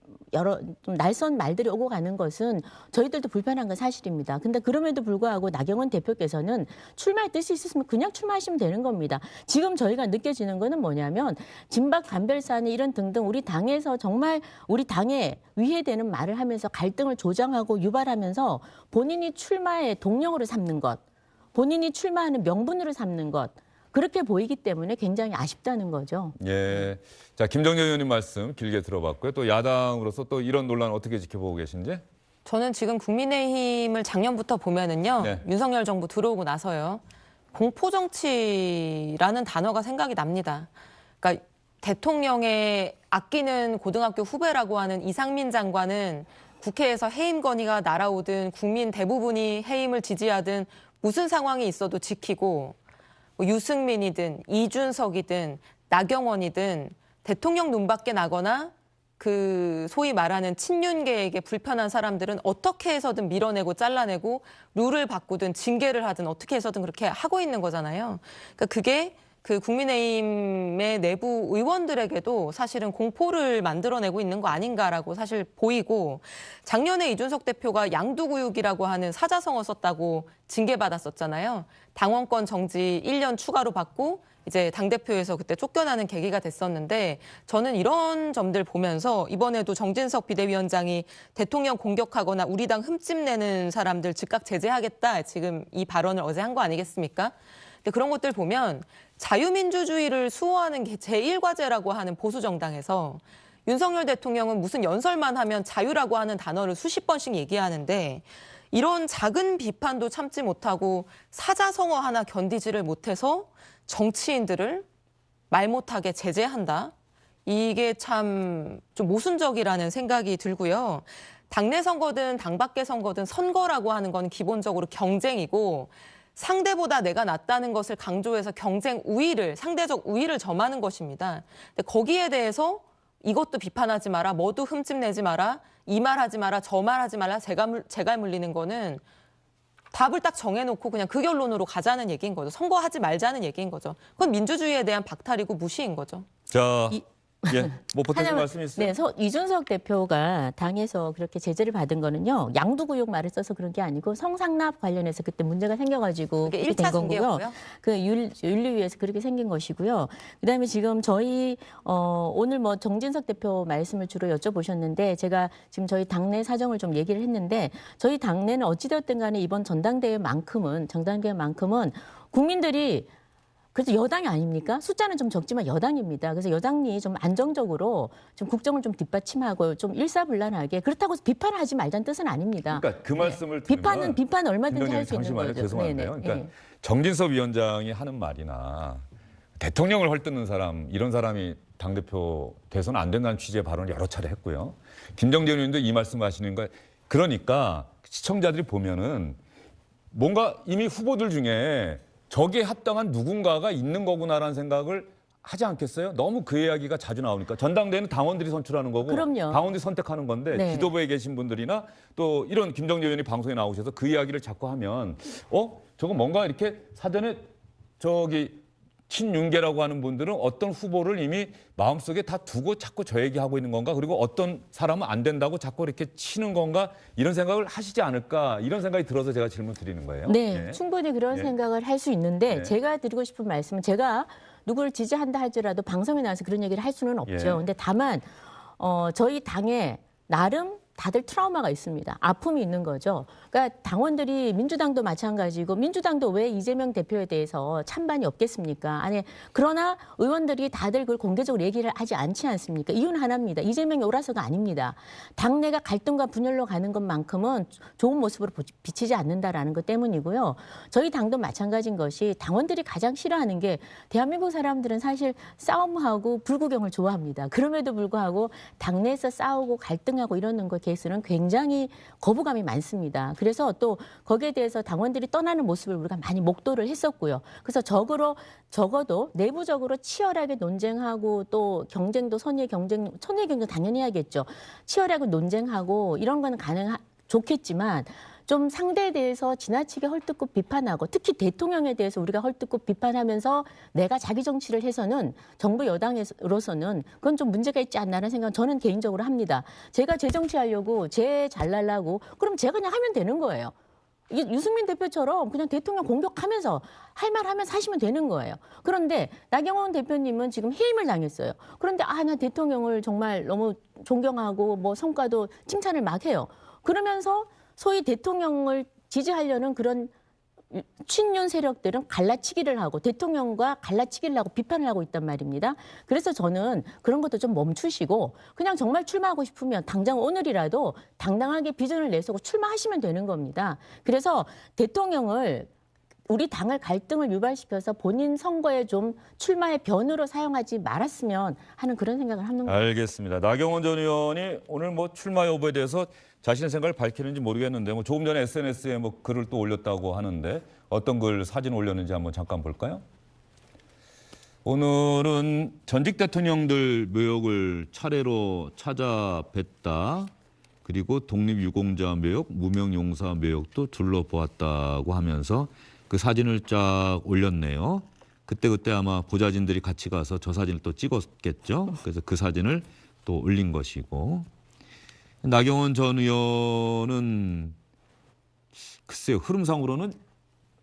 좀 날선 말들이 오고 가는 것은 저희들도 불편한 건 사실입니다. 근데 그럼에도 불구하고 나경원 대표께서는 출마할 뜻이 있었으면 그냥 출마하시면 되는 겁니다. 지금 저희가 느껴지는 거는 뭐냐면 진박 간별사안이 이런 등등 우리 당에서 정말 우리 당에 위해되는 말을 하면서 갈등을 조장하고 유발하면서 본인이 출마의 동력으로 삼는 것, 본인이 출마하는 명분으로 삼는 것, 그렇게 보이기 때문에 굉장히 아쉽다는 거죠. 예. 자, 김정재 의원님 말씀 길게 들어봤고요. 또 야당으로서 또 이런 논란 어떻게 지켜보고 계신지? 저는 지금 국민의힘을 작년부터 보면은요. 윤석열 정부 들어오고 나서요. 공포정치라는 단어가 생각이 납니다. 그러니까 대통령의 아끼는 고등학교 후배라고 하는 이상민 장관은 국회에서 해임 건의가 날아오든 국민 대부분이 해임을 지지하든 무슨 상황이 있어도 지키고, 유승민이든 이준석이든 나경원이든 대통령 눈밖에 나거나 그 소위 말하는 친윤계에게 불편한 사람들은 어떻게 해서든 밀어내고 잘라내고 룰을 바꾸든 징계를 하든 어떻게 해서든 그렇게 하고 있는 거잖아요. 그러니까 그게 그 국민의힘의 내부 의원들에게도 사실은 공포를 만들어내고 있는 거 아닌가라고 사실 보이고, 작년에 이준석 대표가 양두구육이라고 하는 사자성어 썼다고 징계받았었잖아요. 당원권 정지 1년 추가로 받고 이제 당대표에서 그때 쫓겨나는 계기가 됐었는데, 저는 이런 점들 보면서 이번에도 정진석 비대위원장이 대통령 공격하거나 우리 당 흠집내는 사람들 즉각 제재하겠다, 지금 이 발언을 어제 한 거 아니겠습니까? 근데 그런 것들 보면 자유민주주의를 수호하는 게 제1과제라고 하는 보수정당에서 윤석열 대통령은 무슨 연설만 하면 자유라고 하는 단어를 수십 번씩 얘기하는데, 이런 작은 비판도 참지 못하고 사자성어 하나 견디지를 못해서 정치인들을 말 못하게 제재한다. 이게 참 좀 모순적이라는 생각이 들고요. 당내 선거든 당 밖의 선거든 선거라고 하는 건 기본적으로 경쟁이고, 상대보다 내가 낫다는 것을 강조해서 경쟁 우위를, 상대적 우위를 점하는 것입니다. 근데 거기에 대해서 이것도 비판하지 마라, 뭐도 흠집내지 마라, 이 말하지 마라, 저 말하지 말라, 제갈 물리는 거는 답을 딱 정해놓고 그냥 그 결론으로 가자는 얘기인 거죠. 선거하지 말자는 얘기인 거죠. 그건 민주주의에 대한 박탈이고 무시인 거죠. 자, 뭐 보태실 말씀이 있어요? 네, 이준석 대표가 당에서 그렇게 제재를 받은 거는요, 양두구육 말을 써서 그런 게 아니고 성상납 관련해서 그때 문제가 생겨가지고 그게 그렇게 된 1차 거고요. 징계였고요. 그 윤리위에서 그렇게 생긴 것이고요. 그다음에 지금 저희 오늘 뭐 정진석 대표 말씀을 주로 여쭤보셨는데, 제가 지금 저희 당내 사정을 좀 얘기를 했는데, 저희 당내는 어찌되었든 간에 이번 전당대회만큼은 국민들이, 그래서 여당이 아닙니까? 숫자는 좀 적지만 여당입니다. 그래서 여당이 좀 안정적으로 좀 국정을 좀 뒷받침하고 좀 일사불란하게, 그렇다고 비판을 하지 말자는 뜻은 아닙니다. 그러니까 그 말씀을 들으면 비판 얼마든지 할 수 있는 거죠. 죄송한데요. 그러니까 정진석 위원장이 하는 말이나 대통령을 헐뜯는 사람, 이런 사람이 당대표 돼서는 안 된다는 취지의 발언을 여러 차례 했고요. 김정재 의원도 이 말씀하시는 거, 그러니까 시청자들이 보면은 뭔가 이미 후보들 중에 저기에 합당한 누군가가 있는 거구나라는 생각을 하지 않겠어요? 너무 그 이야기가 자주 나오니까. 전당대회는 당원들이 선출하는 거고, 그럼요. 당원들이 선택하는 건데, 지도부에 계신 분들이나 또 이런 김정재 의원이 방송에 나오셔서 그 이야기를 자꾸 하면 저거 뭔가 이렇게 사전에 친윤계라고 하는 분들은 어떤 후보를 이미 마음속에 다 두고 자꾸 저 얘기하고 있는 건가? 그리고 어떤 사람은 안 된다고 자꾸 이렇게 치는 건가? 이런 생각을 하시지 않을까? 이런 생각이 들어서 제가 질문 드리는 거예요. 네, 예. 충분히 그런 예. 생각을 할 수 있는데 예. 제가 드리고 싶은 말씀은 제가 누구를 지지한다 할지라도 방송에 나와서 그런 얘기를 할 수는 없죠. 예. 근데 다만 저희 당에 나름 다들 트라우마가 있습니다. 아픔이 있는 거죠. 그러니까 당원들이 민주당도 마찬가지고 민주당도 왜 이재명 대표에 대해서 찬반이 없겠습니까? 아니 그러나 의원들이 다들 그걸 공개적으로 얘기를 하지 않지 않습니까? 이유는 하나입니다. 이재명이 옳아서가 아닙니다. 당내가 갈등과 분열로 가는 것만큼은 좋은 모습으로 비치지 않는다라는 것 때문이고요. 저희 당도 마찬가지인 것이 당원들이 가장 싫어하는 게 대한민국 사람들은 사실 싸움하고 불구경을 좋아합니다. 그럼에도 불구하고 당내에서 싸우고 갈등하고 이러는 것 케이스는 굉장히 거부감이 많습니다. 그래서 또 거기에 대해서 당원들이 떠나는 모습을 우리가 많이 목도를 했었고요. 그래서 적어도 내부적으로 치열하게 논쟁하고 또 경쟁도 선의 경쟁 당연히 해야겠죠. 치열하게 논쟁하고 이런 거는 좋겠지만 좀 상대에 대해서 지나치게 헐뜯고 비판하고 특히 대통령에 대해서 우리가 헐뜯고 비판하면서 내가 자기 정치를 해서는 정부 여당으로서는 그건 좀 문제가 있지 않나라는 생각은 저는 개인적으로 합니다. 제가 제 정치하려고 제 잘나려고 그럼 제가 그냥 하면 되는 거예요. 이게 유승민 대표처럼 그냥 대통령 공격하면서 할 말 하면서 하시면 되는 거예요. 그런데 나경원 대표님은 지금 해임을 당했어요. 그런데 나 대통령을 정말 너무 존경하고 뭐 성과도 칭찬을 막 해요. 그러면서 소위 대통령을 지지하려는 그런 친윤 세력들은 갈라치기를 하고 대통령과 갈라치기를 하고 비판을 하고 있단 말입니다. 그래서 저는 그런 것도 좀 멈추시고 그냥 정말 출마하고 싶으면 당장 오늘이라도 당당하게 비전을 내세우고 출마하시면 되는 겁니다. 그래서 대통령을 우리 당을 갈등을 유발시켜서 본인 선거에 좀 출마의 변으로 사용하지 말았으면 하는 그런 생각을 하는 거예요. 알겠습니다. 나경원 전 의원이 오늘 뭐 출마 여부에 대해서 자신의 생각을 밝히는지 모르겠는데 뭐 조금 전에 SNS에 뭐 글을 또 올렸다고 하는데 어떤 글 사진 올렸는지 한번 잠깐 볼까요? 오늘은 전직 대통령들 묘역을 차례로 찾아뵀다. 그리고 독립유공자 묘역, 무명용사 묘역도 둘러보았다고 하면서 그 사진을 쫙 올렸네요. 그때 아마 보좌진들이 같이 가서 저 사진을 또 찍었겠죠. 그래서 그 사진을 또 올린 것이고. 나경원 전 의원은 글쎄요. 흐름상으로는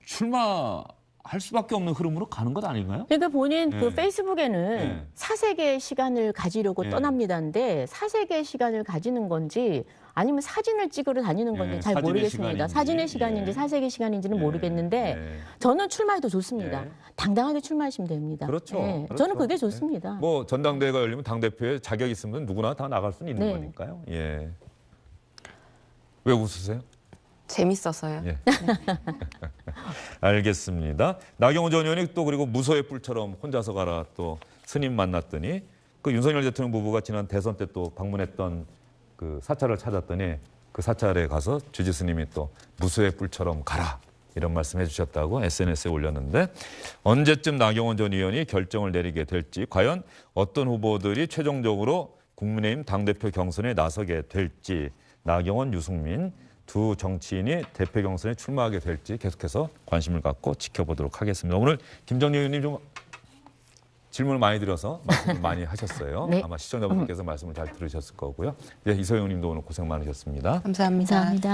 출마할 수밖에 없는 흐름으로 가는 것 아닌가요? 그러니까 본인 네. 그 페이스북에는 네. 사색의 시간을 가지려고 네. 떠납니다인데 사색의 시간을 가지는 건지 아니면 사진을 찍으러 다니는 건지 네, 잘 사진의 모르겠습니다. 시간인지. 사진의 시간인지 예. 사색의 시간인지는 예. 모르겠는데 예. 저는 출마해도 좋습니다. 예. 당당하게 출마하시면 됩니다. 그렇죠. 예, 그렇죠. 저는 그게 좋습니다. 뭐 전당대회가 열리면 당대표에 자격 있으면 누구나 다 나갈 수는 있는 네. 거니까요. 예. 왜 웃으세요? 재밌어서요. 예. 알겠습니다. 나경원 전 의원이 또 그리고 무소의 뿔처럼 혼자서 가라 또 스님 만났더니 그 윤석열 대통령 부부가 지난 대선 때 또 방문했던 그 사찰을 찾았더니 그 사찰에 가서 주지 스님이 또 무소의 뿔처럼 가라 이런 말씀해 주셨다고 SNS에 올렸는데 언제쯤 나경원 전 의원이 결정을 내리게 될지 과연 어떤 후보들이 최종적으로 국민의힘 당대표 경선에 나서게 될지 나경원, 유승민 두 정치인이 대표 경선에 출마하게 될지 계속해서 관심을 갖고 지켜보도록 하겠습니다. 오늘 김정리 의원님 좀 질문을 많이 드려서 말씀을 많이 하셨어요. 네. 아마 시청자분들께서 말씀을 잘 들으셨을 거고요. 네, 이소영 님도 오늘 고생 많으셨습니다. 감사합니다. 감사합니다.